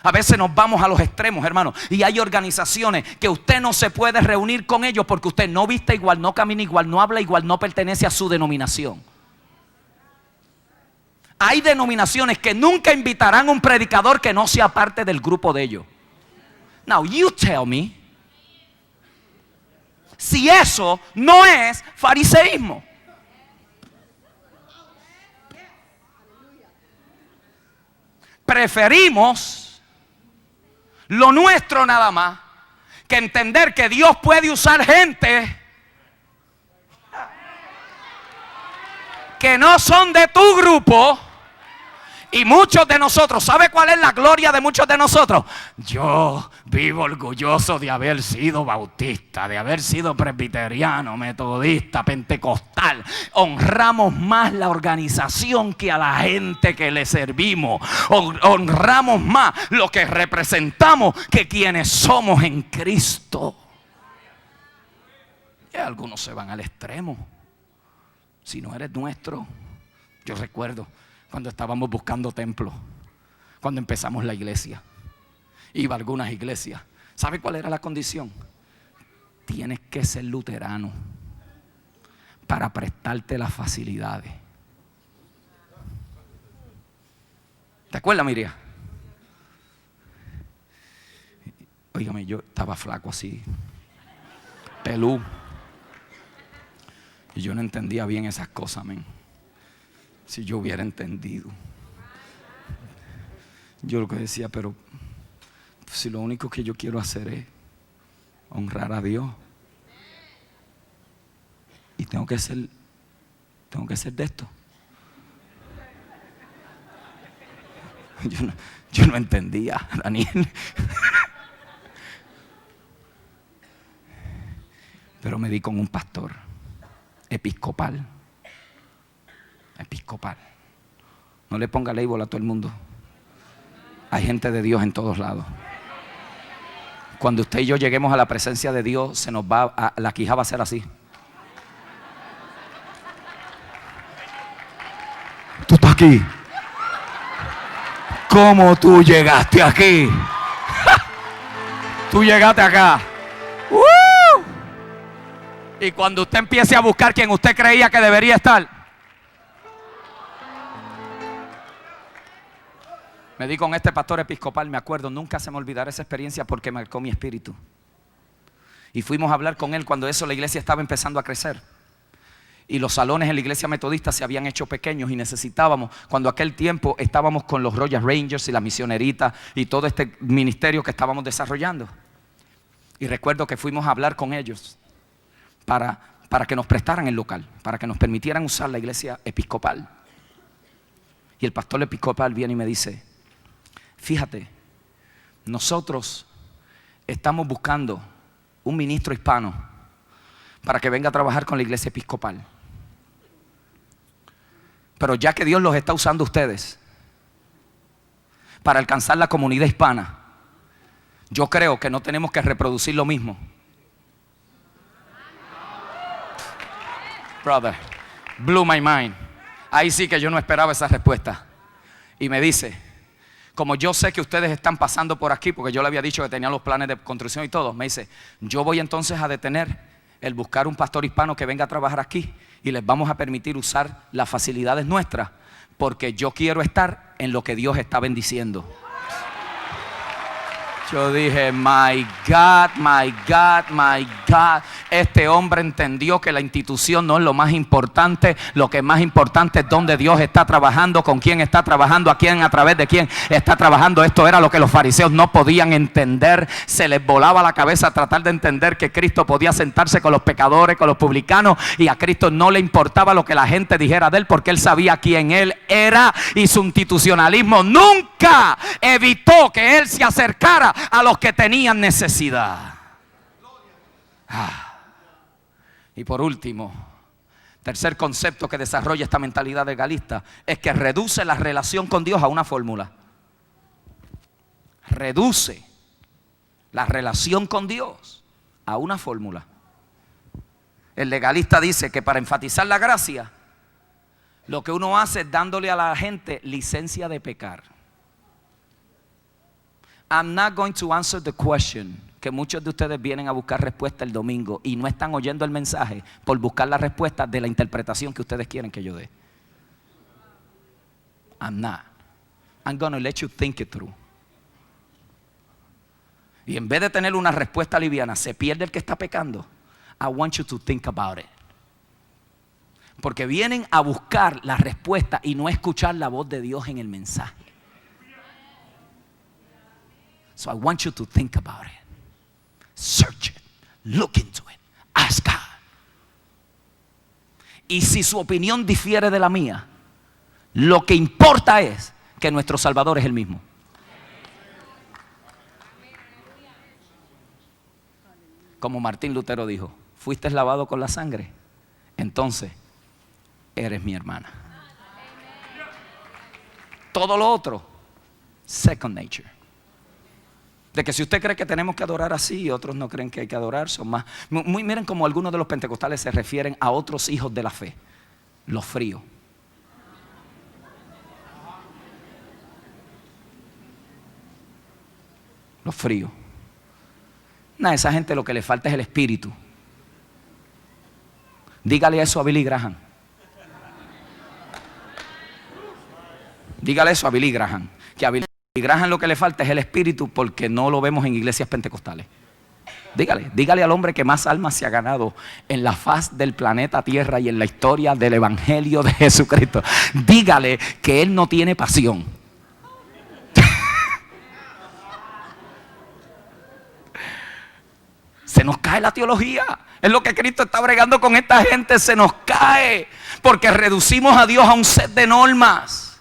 Speaker 1: A veces nos vamos a los extremos, hermano. Y hay organizaciones que usted no se puede reunir con ellos porque usted no viste igual, no camina igual, no habla igual, no pertenece a su denominación. Hay denominaciones que nunca invitarán a un predicador que no sea parte del grupo de ellos. Now you tell me si eso no es fariseísmo. Preferimos lo nuestro nada más que entender que Dios puede usar gente que no son de tu grupo Y muchos de nosotros, ¿sabe cuál es la gloria de muchos de nosotros? Yo vivo orgulloso de haber sido bautista, de haber sido presbiteriano, metodista, pentecostal. Honramos más la organización que a la gente que le servimos. Honramos más lo que representamos que quienes somos en Cristo. Y algunos se van al extremo. Si no eres nuestro. Yo recuerdo cuando estábamos buscando templo, cuando empezamos la iglesia, iba a algunas iglesias. ¿Sabe cuál era la condición? Tienes que ser luterano para prestarte las facilidades. ¿Te acuerdas, Miriam? Óigame, yo estaba flaco así, pelú, y yo no entendía bien esas cosas, amén. Si yo hubiera entendido, yo lo que decía, pero si lo único que yo quiero hacer es honrar a Dios, y tengo que ser de esto. Yo no entendía, Daniel. Pero me di con un pastor episcopal. No le ponga label a todo el mundo. Hay gente de Dios en todos lados. Cuando usted y yo lleguemos a la presencia de Dios, se nos va la quija va a ser así. Tú estás aquí. ¿Cómo tú llegaste aquí? Tú llegaste acá. Y cuando usted empiece a buscar quien usted creía que debería estar, me di con este pastor episcopal, me acuerdo, nunca se me olvidará esa experiencia porque marcó mi espíritu. Y fuimos a hablar con él cuando la iglesia estaba empezando a crecer. Y los salones en la iglesia metodista se habían hecho pequeños y necesitábamos, cuando aquel tiempo estábamos con los Royal Rangers y la misionerita y todo este ministerio que estábamos desarrollando. Y recuerdo que fuimos a hablar con ellos para que nos prestaran el local, para que nos permitieran usar la iglesia episcopal. Y el pastor episcopal viene y me dice: fíjate, nosotros estamos buscando un ministro hispano para que venga a trabajar con la iglesia episcopal. Pero ya que Dios los está usando a ustedes para alcanzar la comunidad hispana, yo creo que no tenemos que reproducir lo mismo. Brother, blew my mind. Ahí sí que yo no esperaba esa respuesta. Y me dice: como yo sé que ustedes están pasando por aquí, porque yo le había dicho que tenían los planes de construcción y todo, me dice: yo voy entonces a detener el buscar un pastor hispano que venga a trabajar aquí y les vamos a permitir usar las facilidades nuestras, porque yo quiero estar en lo que Dios está bendiciendo. Yo dije: my God, my God, my God. Este hombre entendió que la institución no es lo más importante. Lo que es más importante es dónde Dios está trabajando, con quién está trabajando, a quién, a través de quién está trabajando. Esto era lo que los fariseos no podían entender. Se les volaba la cabeza tratar de entender que Cristo podía sentarse con los pecadores, con los publicanos, y a Cristo no le importaba lo que la gente dijera de él, porque él sabía quién él era, y su institucionalismo nunca evitó que él se acercara a los que tenían necesidad. Y por último, tercer concepto que desarrolla esta mentalidad legalista es que reduce la relación con Dios a una fórmula. Reduce la relación con Dios a una fórmula. El legalista dice que para enfatizar la gracia, lo que uno hace es dándole a la gente licencia de pecar. I'm not going to answer the question, que muchos de ustedes vienen a buscar respuesta el domingo y no están oyendo el mensaje por buscar la respuesta de la interpretación que ustedes quieren que yo dé. I'm not. I'm going to let you think it through. Y en vez de tener una respuesta liviana, se pierde el que está pecando. I want you to think about it. Porque vienen a buscar la respuesta y no escuchar la voz de Dios en el mensaje. So I want you to think about it. Search it. Look into it. Ask God. Y si su opinión difiere de la mía, lo que importa es que nuestro Salvador es el mismo. Como Martín Lutero dijo, fuiste lavado con la sangre, entonces eres mi hermana. Todo lo otro, second nature. De que si usted cree que tenemos que adorar así y otros no creen que hay que adorar, son más. Miren como algunos de los pentecostales se refieren a otros hijos de la fe, los fríos. Los fríos. A esa gente lo que le falta es el espíritu. Dígale eso a Billy Graham. Dígale eso a Billy Graham. Que a Billy Graham lo que le falta es el espíritu, porque no lo vemos en iglesias pentecostales. Dígale al hombre que más almas se ha ganado en la faz del planeta Tierra y en la historia del evangelio de Jesucristo. Dígale que él no tiene pasión. Se nos cae la teología. Es lo que Cristo está bregando con esta gente. Se nos cae porque reducimos a Dios a un set de normas,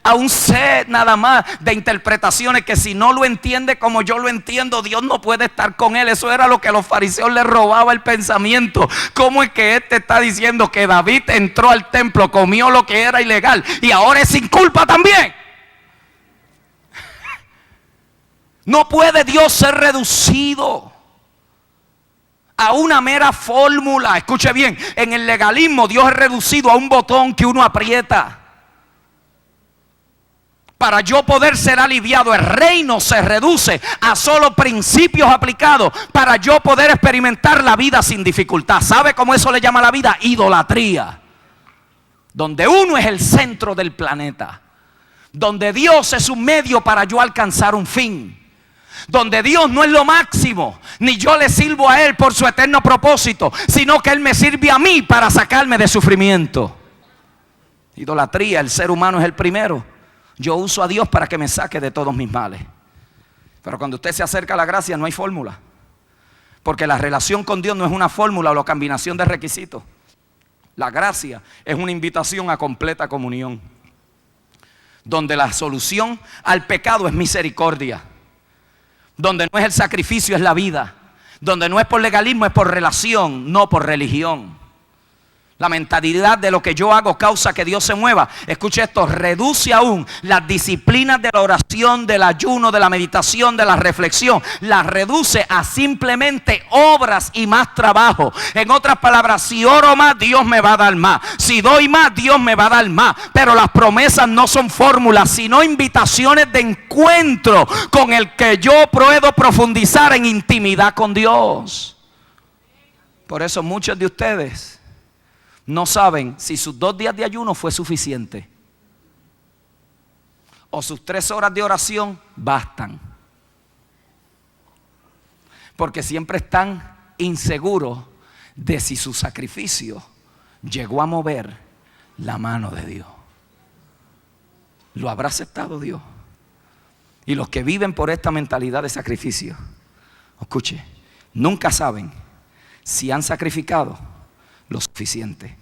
Speaker 1: a un set nada más de interpretaciones que si no lo entiende como yo lo entiendo, Dios no puede estar con él. Eso era lo que a los fariseos les robaba el pensamiento. ¿Cómo es que este está diciendo que David entró al templo, comió lo que era ilegal y ahora es sin culpa también? No puede Dios ser reducido a una mera fórmula. Escuche bien, en el legalismo Dios es reducido a un botón que uno aprieta. Para yo poder ser aliviado, el reino se reduce a solo principios aplicados para yo poder experimentar la vida sin dificultad. ¿Sabe cómo eso le llama la vida? Idolatría. Donde uno es el centro del planeta, donde Dios es un medio para yo alcanzar un fin, donde Dios no es lo máximo, ni yo le sirvo a Él por su eterno propósito, sino que Él me sirve a mí para sacarme de sufrimiento. Idolatría, el ser humano es el primero. Yo uso a Dios para que me saque de todos mis males. Pero cuando usted se acerca a la gracia no hay fórmula, porque la relación con Dios no es una fórmula o la combinación de requisitos. La gracia es una invitación a completa comunión, donde la solución al pecado es misericordia, donde no es el sacrificio, es la vida, donde no es por legalismo, es por relación, no por religión. La mentalidad de lo que yo hago causa que Dios se mueva. Escuche esto, reduce aún las disciplinas de la oración, del ayuno, de la meditación, de la reflexión. Las reduce a simplemente obras y más trabajo. En otras palabras, si oro más, Dios me va a dar más. Si doy más, Dios me va a dar más. Pero las promesas no son fórmulas, sino invitaciones de encuentro con el que yo puedo profundizar en intimidad con Dios. Por eso muchos de ustedes no saben si sus 2 días de ayuno fue suficiente o sus 3 horas de oración bastan, porque siempre están inseguros de si su sacrificio llegó a mover la mano de Dios. ¿Lo habrá aceptado Dios? Y los que viven por esta mentalidad de sacrificio, escuche, nunca saben si han sacrificado lo suficiente.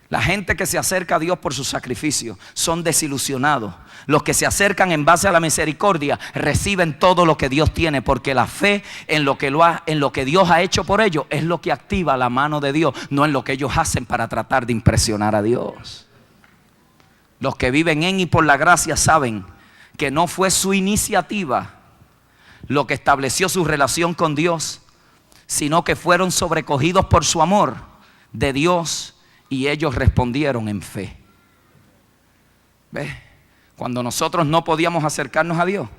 Speaker 1: La gente que se acerca a Dios por su sacrificio son desilusionados. Los que se acercan en base a la misericordia reciben todo lo que Dios tiene, porque la fe en lo que Dios ha hecho por ellos es lo que activa la mano de Dios, no en lo que ellos hacen para tratar de impresionar a Dios. Los que viven en y por la gracia saben que no fue su iniciativa lo que estableció su relación con Dios, sino que fueron sobrecogidos por su amor de Dios y ellos respondieron en fe. ¿Ves? Cuando nosotros no podíamos acercarnos a Dios,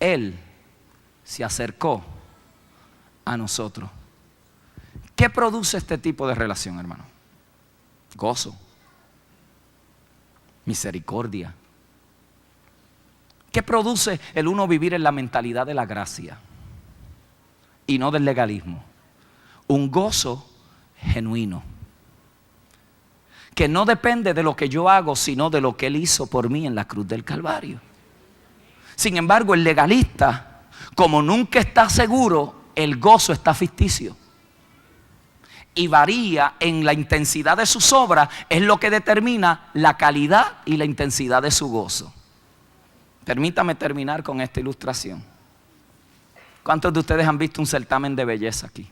Speaker 1: Él se acercó a nosotros. ¿Qué produce este tipo de relación, hermano? Gozo, misericordia. ¿Qué produce el uno vivir en la mentalidad de la gracia y no del legalismo? Un gozo genuino, que no depende de lo que yo hago, sino de lo que Él hizo por mí en la cruz del Calvario. Sin embargo, el legalista, como nunca está seguro, el gozo está ficticio. y varía en la intensidad de sus obras es lo que determina la calidad y la intensidad de su gozo. Permítame terminar con esta ilustración. ¿Cuántos de ustedes han visto un certamen de belleza aquí?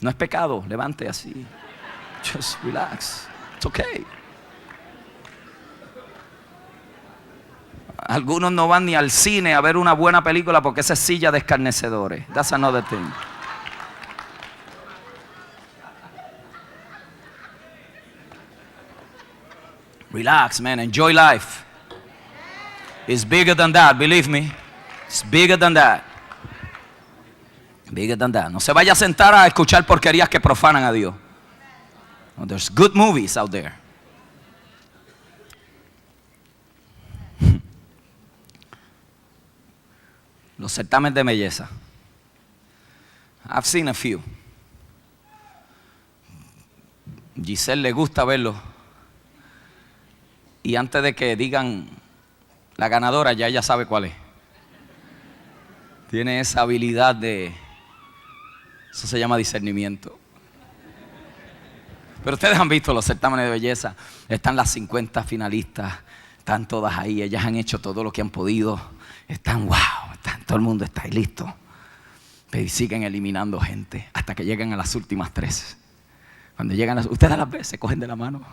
Speaker 1: No es pecado, levante así. Just relax, it's okay. Algunos no van ni al cine a ver una buena película porque esa es silla de escarnecedores. That's another thing. Relax, man. Enjoy life. It's bigger than that, believe me. It's bigger than that. Bigger than that. No se vaya a sentar a escuchar porquerías que profanan a Dios. No, there's good movies out there. Los certámenes de belleza. I've seen a few. Giselle le gusta verlo. Y antes de que digan la ganadora, ya ella sabe cuál es. Tiene esa habilidad de... Eso se llama discernimiento. Pero ustedes han visto los certámenes de belleza. Están las 50 finalistas. Están todas ahí. Ellas han hecho todo lo que han podido. Están wow. Todo el mundo está ahí listo. Pero siguen eliminando gente hasta que llegan a las últimas 3. Cuando llegan ustedes a las veces se cogen de la mano.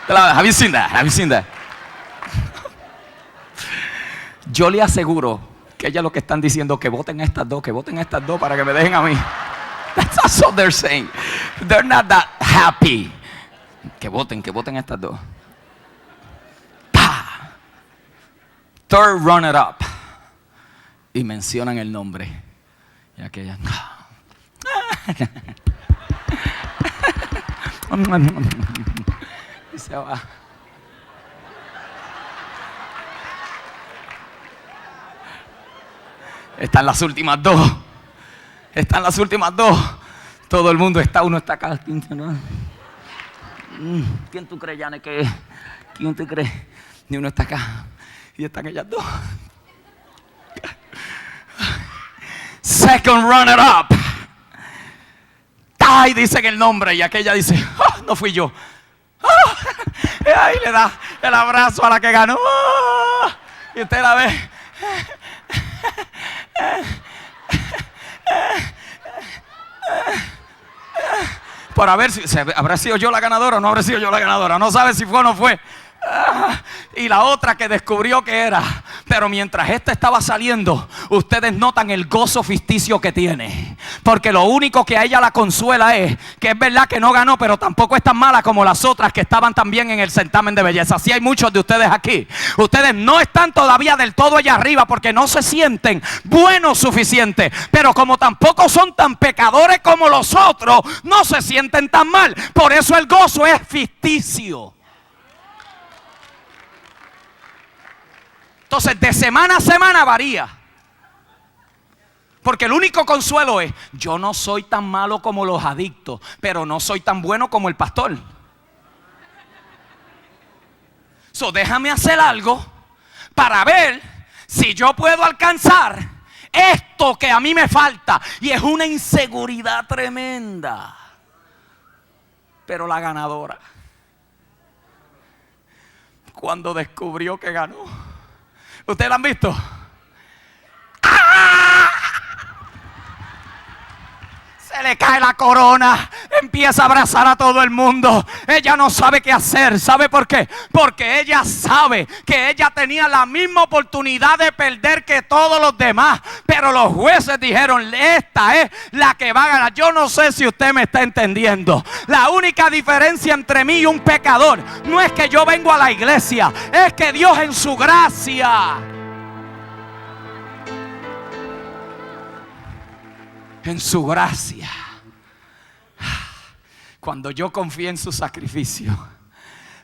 Speaker 1: Have you seen that? Have you seen that? Yo le aseguro que ellas lo que están diciendo que voten a estas dos para que me dejen a mí. That's what they're saying. They're not that happy. Que voten a estas dos. ¡Pah! Third runner up. Y mencionan el nombre. Y aquella. Y se va. Están las últimas dos. Todo el mundo está, uno está acá. ¿Quién tú crees, Yane, que es? ¿Quién tú crees? Ni uno está acá. Y están ellas dos. Second runner up. Ay, dicen el nombre. Y aquella dice, oh, no fui yo. Oh, y ahí le da el abrazo a la que ganó. Oh, y usted la ve. Para ver si habrá sido yo la ganadora o no habrá sido yo la ganadora. No sabe si fue o no fue. Y la otra que descubrió que era. Pero mientras esta estaba saliendo, ustedes notan el gozo ficticio que tiene. Porque lo único que a ella la consuela es que es verdad que no ganó, pero tampoco es tan mala como las otras que estaban también en el certamen de belleza. Así hay muchos de ustedes aquí. Ustedes no están todavía del todo allá arriba porque no se sienten buenos suficientes. Pero como tampoco son tan pecadores como los otros, no se sienten tan mal. Por eso el gozo es ficticio. Entonces, de semana a semana varía. Porque el único consuelo es, yo no soy tan malo como los adictos, pero no soy tan bueno como el pastor. So, déjame hacer algo para ver si yo puedo alcanzar esto que a mí me falta. Y es una inseguridad tremenda. Pero la ganadora, cuando descubrió que ganó, ¿ustedes la han visto? ¡Ah! Se le cae la corona, empieza a abrazar a todo el mundo. Ella no sabe qué hacer. ¿Sabe por qué? Porque ella sabe que ella tenía la misma oportunidad de perder que todos los demás. Pero los jueces dijeron, esta es la que va a ganar. Yo no sé si usted me está entendiendo. La única diferencia entre mí y un pecador no es que yo vengo a la iglesia, es que Dios en su gracia, cuando yo confié en su sacrificio,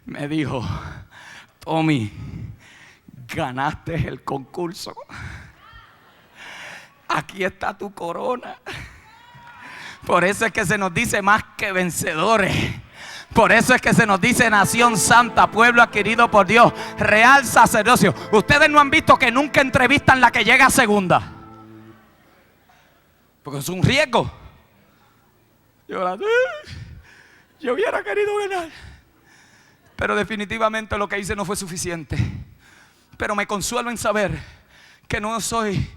Speaker 1: me dijo, Tommy, ganaste el concurso. Aquí está tu corona. Por eso es que se nos dice más que vencedores. Por eso es que se nos dice nación santa, pueblo adquirido por Dios, real sacerdocio. Ustedes no han visto que nunca entrevistan la que llega a segunda. porque es un riesgo. Yo hubiera querido ganar, pero definitivamente lo que hice no fue suficiente. Pero me consuelo en saber que no soy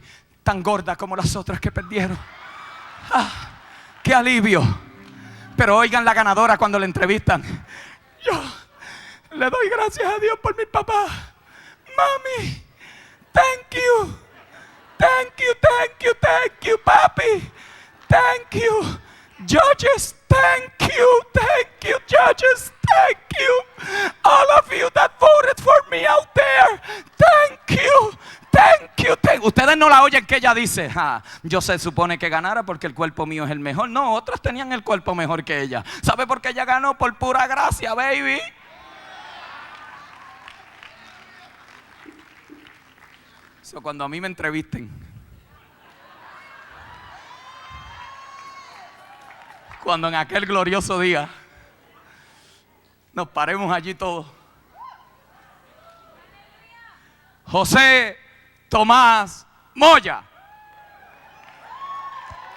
Speaker 1: tan gorda como las otras que perdieron. ¡Qué alivio! Pero oigan la ganadora cuando la entrevistan. Yo le doy gracias a Dios por mi papá. Mami, thank you. Thank you, thank you, thank you, papi. Thank you. Judges, thank you, judges, thank you. All of you that voted for me out there, thank you, thank you, thank you. Ustedes no la oyen que ella dice, yo se supone que ganara porque el cuerpo mío es el mejor. No, otras tenían el cuerpo mejor que ella. ¿Sabe por qué ella ganó? Por pura gracia, baby. So, cuando a mí me entrevisten, cuando en aquel glorioso día nos paremos allí todos, José Tomás Moya,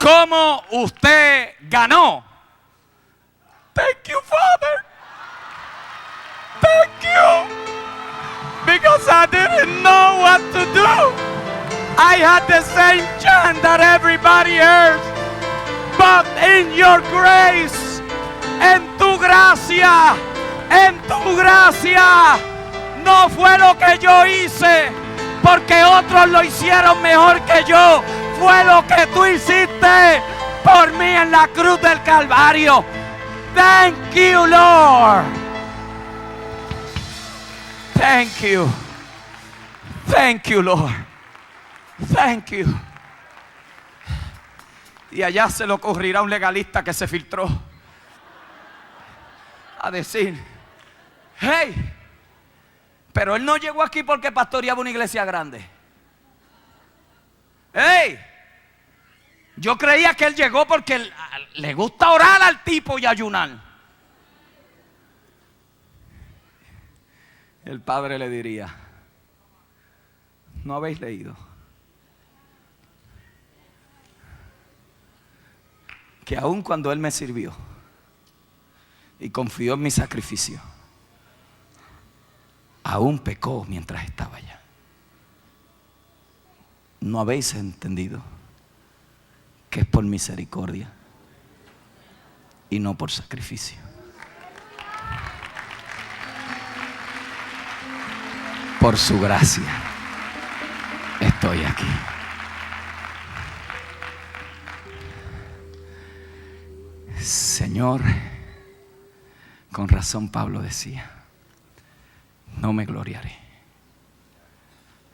Speaker 1: ¿cómo usted ganó? Thank you, Father. Thank you. Because I didn't know what to do. I had the same chant that everybody else. But in your grace, en tu gracia, no fue lo que yo hice, porque otros lo hicieron mejor que yo. Fue lo que tú hiciste por mí en la cruz del Calvario. Thank you, Lord. Thank you. Thank you, Lord. Thank you. Y allá se le ocurrirá a un legalista que se filtró a decir, hey, pero él no llegó aquí porque pastoreaba una iglesia grande. Hey, yo creía que él llegó porque le gusta orar al tipo y ayunar. El padre le diría, ¿no habéis leído que aun cuando él me sirvió y confió en mi sacrificio, aún pecó mientras estaba allá? ¿No habéis entendido que es por misericordia y no por sacrificio? Por su gracia estoy aquí. Señor, con razón Pablo decía, no me gloriaré,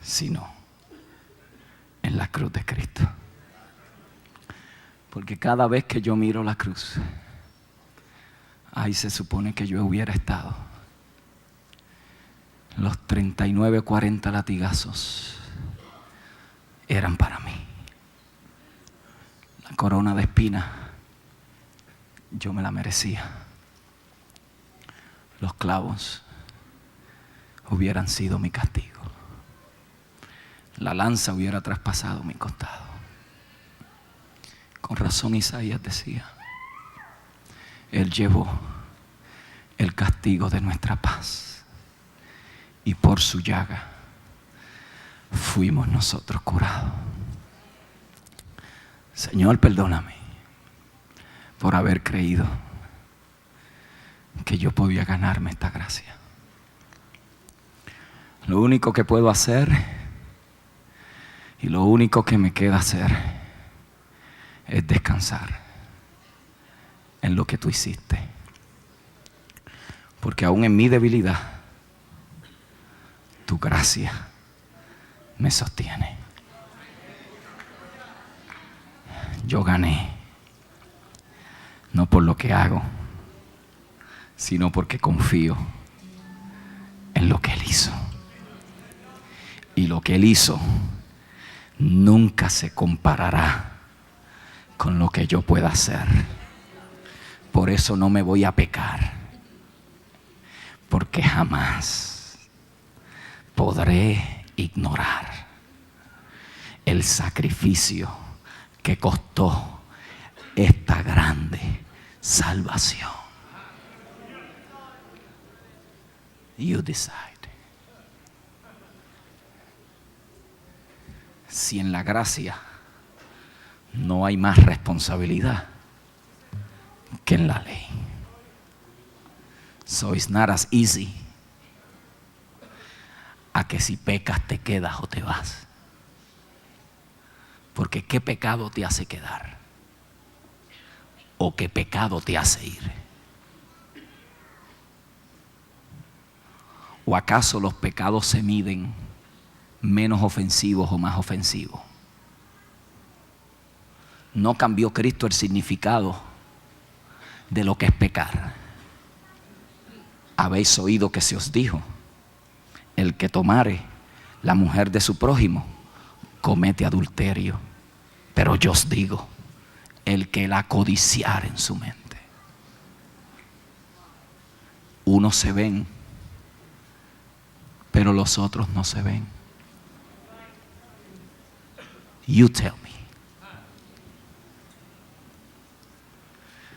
Speaker 1: sino en la cruz de Cristo. Porque cada vez que yo miro la cruz, ahí se supone que yo hubiera estado. Los 39 o 40 latigazos eran para mí. La corona de espinas yo me la merecía. Los clavos hubieran sido mi castigo. La lanza hubiera traspasado mi costado. Con razón Isaías decía, Él llevó el castigo de nuestra paz y por su llaga fuimos nosotros curados. Señor, perdóname por haber creído que yo podía ganarme esta gracia. Lo único que puedo hacer y lo único que me queda hacer es descansar en lo que tú hiciste. Porque aún en mi debilidad, tu gracia me sostiene. Yo gané, no por lo que hago, sino porque confío en lo que Él hizo. Y lo que Él hizo nunca se comparará con lo que yo pueda hacer. Por eso no me voy a pecar, porque jamás podré ignorar el sacrificio que costó esta grande salvación. You decide. Si en la gracia no hay más responsabilidad que en la ley. So it's not as easy a que si pecas te quedas o te vas. Porque ¿qué pecado te hace quedar? ¿O qué pecado te hace ir? ¿O acaso los pecados se miden menos ofensivos o más ofensivos? No cambió Cristo el significado de lo que es pecar. Habéis oído que se os dijo: el que tomare la mujer de su prójimo comete adulterio. Pero yo os digo, el que la codiciare en su mente. Unos se ven, pero los otros no se ven. You tell me.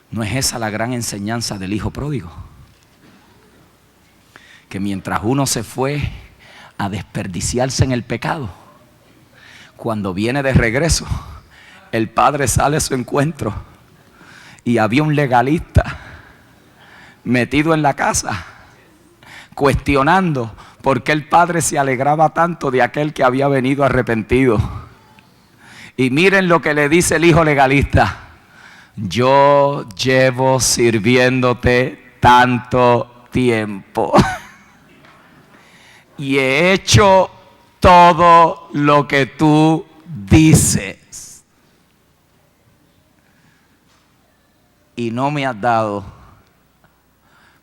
Speaker 1: ¿No es esa la gran enseñanza del hijo pródigo? Que mientras uno se fue a desperdiciarse en el pecado, cuando viene de regreso, el padre sale a su encuentro y había un legalista metido en la casa, cuestionando por qué el padre se alegraba tanto de aquel que había venido arrepentido. Y miren lo que le dice el hijo legalista: yo llevo sirviéndote tanto tiempo y he hecho todo lo que tú dices y no me has dado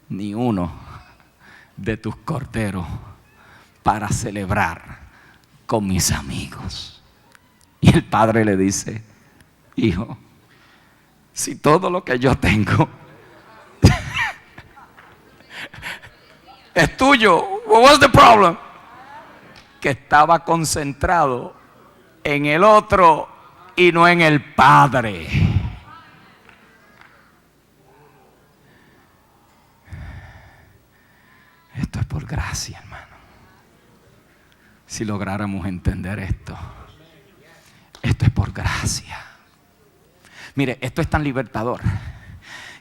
Speaker 1: ni uno de tus corderos para celebrar con mis amigos. Y el padre le dice: hijo, si todo lo que yo tengo es tuyo, what's the problem? Que estaba concentrado en el otro y no en el padre. Esto es por gracia, hermano. Si lográramos entender esto, esto es por gracia. Mire, esto es tan libertador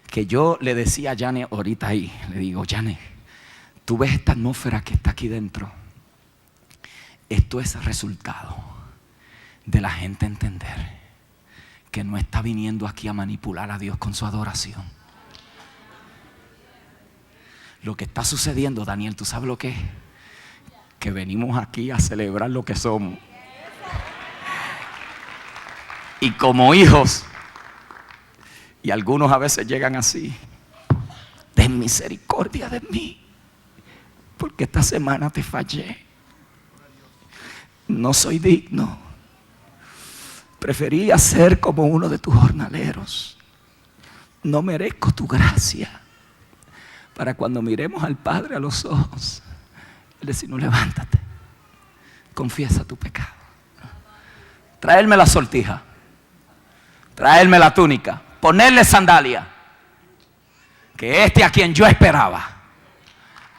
Speaker 1: que yo le decía a Janet ahorita ahí, le digo: Janet, tú ves esta atmósfera que está aquí dentro. Esto es resultado de la gente entender que no está viniendo aquí a manipular a Dios con su adoración. Lo que está sucediendo, Daniel, ¿tú sabes lo que es? Que venimos aquí a celebrar lo que somos. Y como hijos, y algunos a veces llegan así: ten misericordia de mí, porque esta semana te fallé. No soy digno. Prefería ser como uno de tus jornaleros. No merezco tu gracia. Para cuando miremos al Padre a los ojos, Él decir: no, levántate, confiesa tu pecado, traerme la sortija, traerme la túnica, ponerle sandalia, que este a quien yo esperaba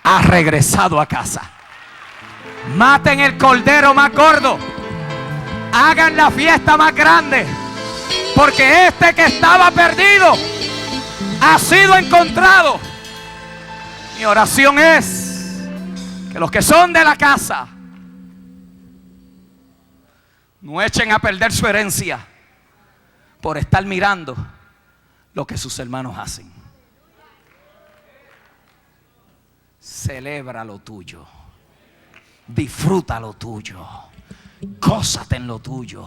Speaker 1: ha regresado a casa. Maten el cordero más gordo, hagan la fiesta más grande, porque este que estaba perdido ha sido encontrado. Mi oración es que los que son de la casa no echen a perder su herencia por estar mirando lo que sus hermanos hacen. Celebra lo tuyo, disfruta lo tuyo, gózate en lo tuyo,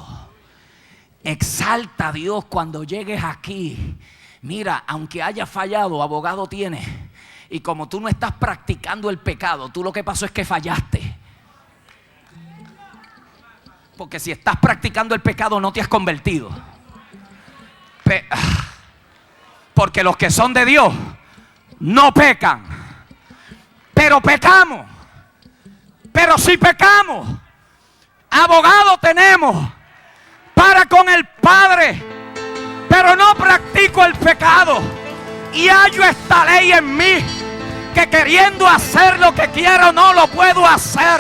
Speaker 1: exalta a Dios cuando llegues aquí. Mira, aunque haya fallado, abogado tienes. Y como tú no estás practicando el pecado, tú lo que pasó es que fallaste. Porque si estás practicando el pecado no te has convertido. Porque los que son de Dios no pecan. Pero pecamos. Pero si pecamos, abogado tenemos para con el Padre, pero no practico el pecado. Y hallo esta ley en mí, que queriendo hacer lo que quiero no lo puedo hacer,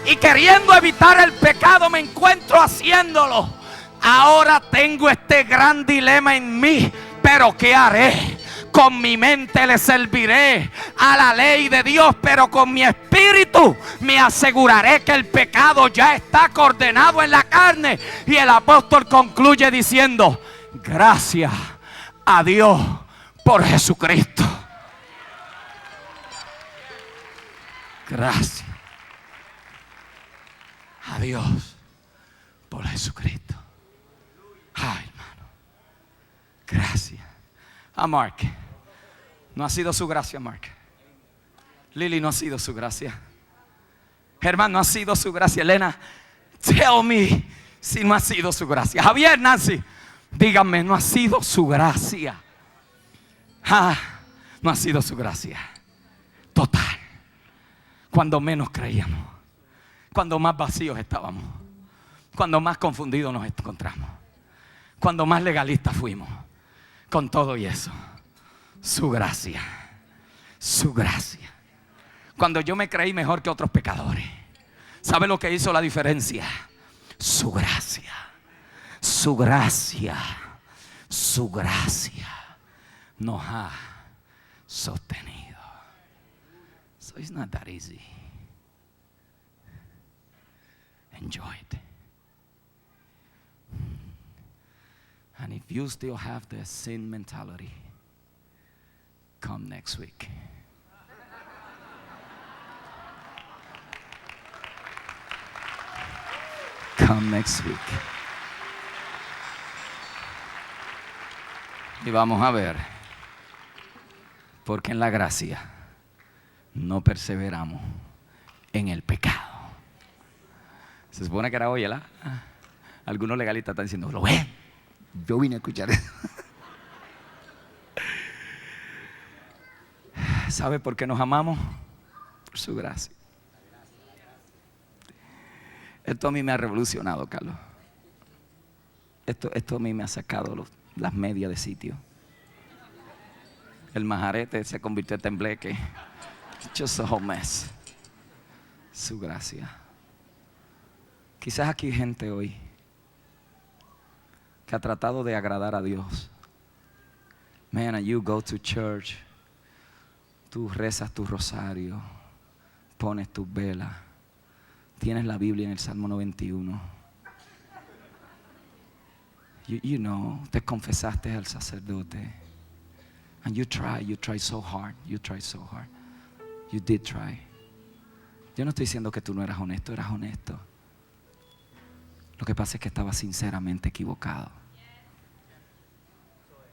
Speaker 1: y queriendo evitar el pecado me encuentro haciéndolo. Ahora tengo este gran dilema en mí, pero ¿qué haré? Con mi mente le serviré a la ley de Dios, pero con mi espíritu me aseguraré que el pecado ya está condenado en la carne. Y el apóstol concluye diciendo: gracias a Dios por Jesucristo. Gracias a Dios por Jesucristo. Ay, hermano, gracias. Mark, no ha sido su gracia, Mark. Lily, no ha sido su gracia. Germán, no ha sido su gracia. Elena, tell me si no ha sido su gracia. Javier, Nancy, díganme, no ha sido su gracia. No ha sido su gracia. Total. Cuando menos creíamos, cuando más vacíos estábamos, cuando más confundidos nos encontramos, cuando más legalistas fuimos. Con todo y eso, su gracia, su gracia. Cuando yo me creí mejor que otros pecadores, ¿sabe lo que hizo la diferencia? Su gracia, su gracia, su gracia nos ha sostenido. So it's not that easy. Enjoy it. And if you still have the sin mentality, come next week. Come next week. Y vamos a ver, porque en la gracia no perseveramos en el pecado. Se supone que era hoy, ¿verdad? Algunos legalistas están diciendo: ¿lo ven? Yo vine a escuchar eso. ¿Sabe por qué nos amamos? Por su gracia. Esto a mí me ha revolucionado, Carlos. Esto a mí me ha sacado las medias de sitio. El majarete se convirtió en tembleque. Just a whole mess. Su gracia. Quizás aquí hay gente hoy que ha tratado de agradar a Dios. Man, and you go to church, tú rezas tu rosario, pones tus velas, tienes la Biblia en el Salmo 91. You know, te confesaste al sacerdote. And you try so hard, you did try. Yo no estoy diciendo que tú no eras honesto, eras honesto. Lo que pasa es que estaba sinceramente equivocado.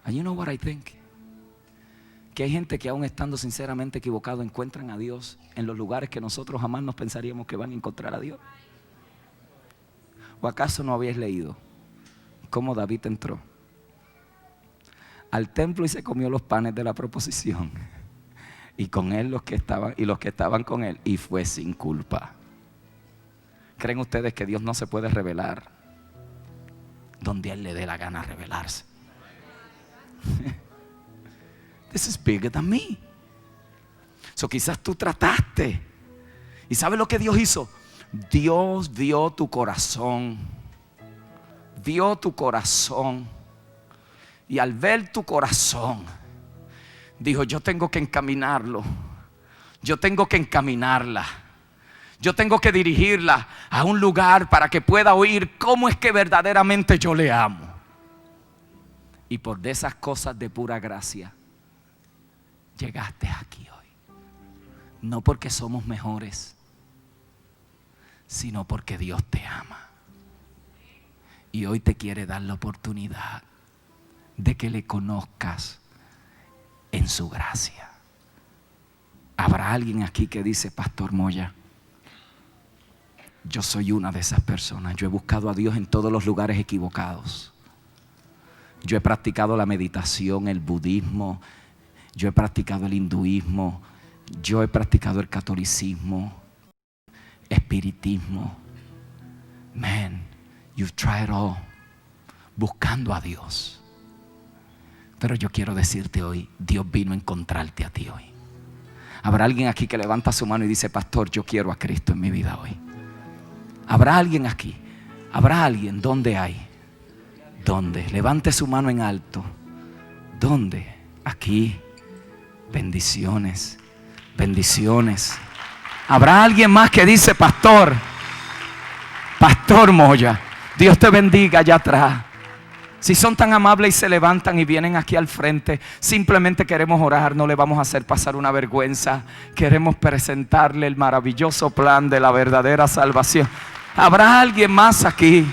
Speaker 1: And you know what I think? Que hay gente que aún estando sinceramente equivocado encuentran a Dios en los lugares que nosotros jamás nos pensaríamos que van a encontrar a Dios. ¿O acaso no habéis leído cómo David entró al templo y se comió los panes de la proposición, y con él los que estaban con él, y fue sin culpa? ¿Creen ustedes que Dios no se puede revelar donde Él le dé la gana revelarse? This is bigger than me. So quizás tú trataste. ¿Y sabes lo que Dios hizo? Dios vio tu corazón. Vio tu corazón. Y al ver tu corazón, dijo: yo tengo que encaminarlo. Yo tengo que encaminarla. Yo tengo que dirigirla a un lugar para que pueda oír cómo es que verdaderamente yo le amo. Y por de esas cosas de pura gracia llegaste aquí hoy. No porque somos mejores, sino porque Dios te ama. Y hoy te quiere dar la oportunidad de que le conozcas en su gracia. ¿Habrá alguien aquí que dice: Pastor Moya, yo soy una de esas personas? Yo he buscado a Dios en todos los lugares equivocados. Yo he practicado la meditación, el budismo, yo he practicado el hinduismo, yo he practicado el catolicismo, espiritismo. Man, you've tried all, buscando a Dios. Pero yo quiero decirte hoy, Dios vino a encontrarte a ti hoy. Habrá alguien aquí que levanta su mano y dice: pastor, yo quiero a Cristo en mi vida hoy. Habrá alguien aquí. Habrá alguien. ¿Dónde hay? ¿Dónde? Levante su mano en alto. ¿Dónde? Aquí. Bendiciones. Bendiciones. Habrá alguien más que dice: pastor Moya, Dios te bendiga allá atrás. Si son tan amables y se levantan y vienen aquí al frente, simplemente queremos orar, no le vamos a hacer pasar una vergüenza. Queremos presentarle el maravilloso plan de la verdadera salvación. ¿Habrá alguien más aquí?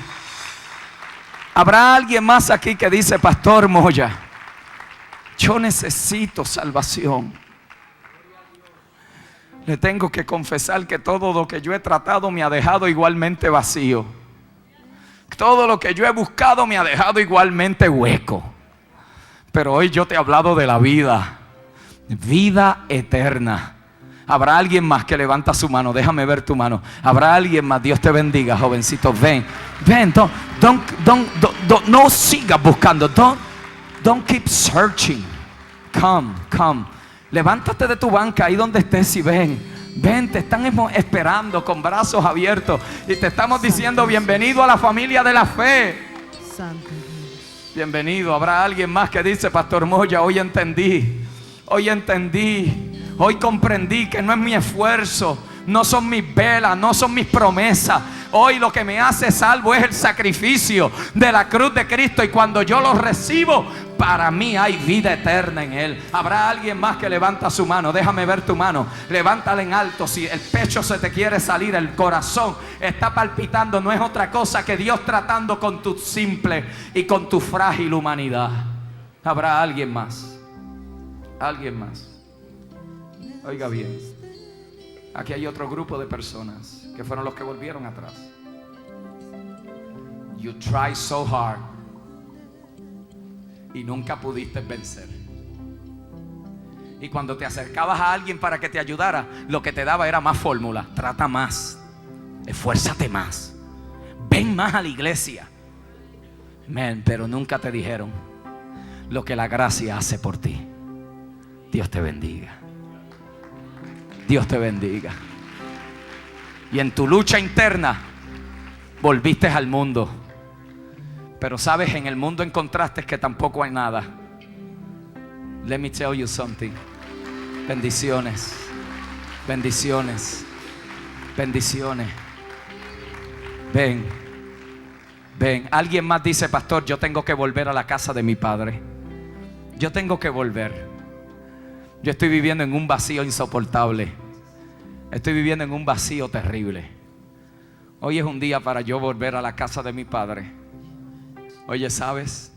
Speaker 1: ¿Habrá alguien más aquí que dice: pastor Moya, yo necesito salvación? Le tengo que confesar que todo lo que yo he tratado me ha dejado igualmente vacío. Todo lo que yo he buscado me ha dejado igualmente hueco. Pero hoy yo te he hablado de la vida, vida eterna. Habrá alguien más que levanta su mano. Déjame ver tu mano. Habrá alguien más. Dios te bendiga, jovencito. Ven. No sigas buscando. Don't keep searching. Come. Levántate de tu banca ahí donde estés y ven. Ven, te están esperando con brazos abiertos y te estamos diciendo: bienvenido a la familia de la fe. Bienvenido. Habrá alguien más que dice: pastor Moya, hoy entendí, hoy comprendí que no es mi esfuerzo, no son mis velas, no son mis promesas. Hoy lo que me hace salvo es el sacrificio de la cruz de Cristo, y cuando yo lo recibo, para mí hay vida eterna en Él. Habrá alguien más que levanta su mano. Déjame ver tu mano. Levántala en alto. Si el pecho se te quiere salir, el corazón está palpitando, no es otra cosa que Dios tratando con tu simple y con tu frágil humanidad. Habrá alguien más. Alguien más. Oiga bien. Aquí hay otro grupo de personas que fueron los que volvieron atrás. You try so hard y nunca pudiste vencer. Y cuando te acercabas a alguien para que te ayudara, lo que te daba era más fórmula. Trata más, esfuérzate más, ven más a la iglesia. Pero nunca te dijeron lo que la gracia hace por ti. Dios te bendiga. Dios te bendiga. Y en tu lucha interna volviste al mundo. Pero sabes, en el mundo encontraste que tampoco hay nada. Let me tell you something. Bendiciones. Bendiciones. Bendiciones. Ven. Alguien más dice: pastor, yo tengo que volver a la casa de mi padre. Yo tengo que volver. Yo estoy viviendo en un vacío insoportable. Estoy viviendo en un vacío terrible. Hoy es un día para yo volver a la casa de mi padre. Oye, ¿sabes?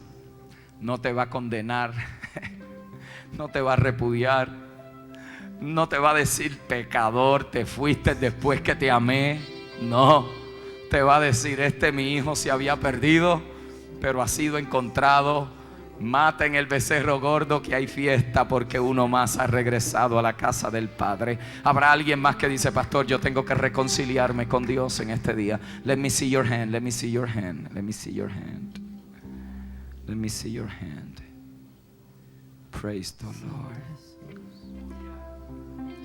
Speaker 1: No te va a condenar. No te va a repudiar. No te va a decir: pecador, te fuiste después que te amé. No. Te va a decir: mi hijo se había perdido, pero ha sido encontrado. Maten el becerro gordo, que hay fiesta, porque uno más ha regresado a la casa del Padre. Habrá alguien más que dice: pastor, yo tengo que reconciliarme con Dios en este día. Let me see your hand. Let me see your hand. Let me see your hand. Let me see your hand. Praise the Lord.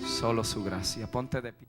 Speaker 1: Solo su gracia. Ponte de pie.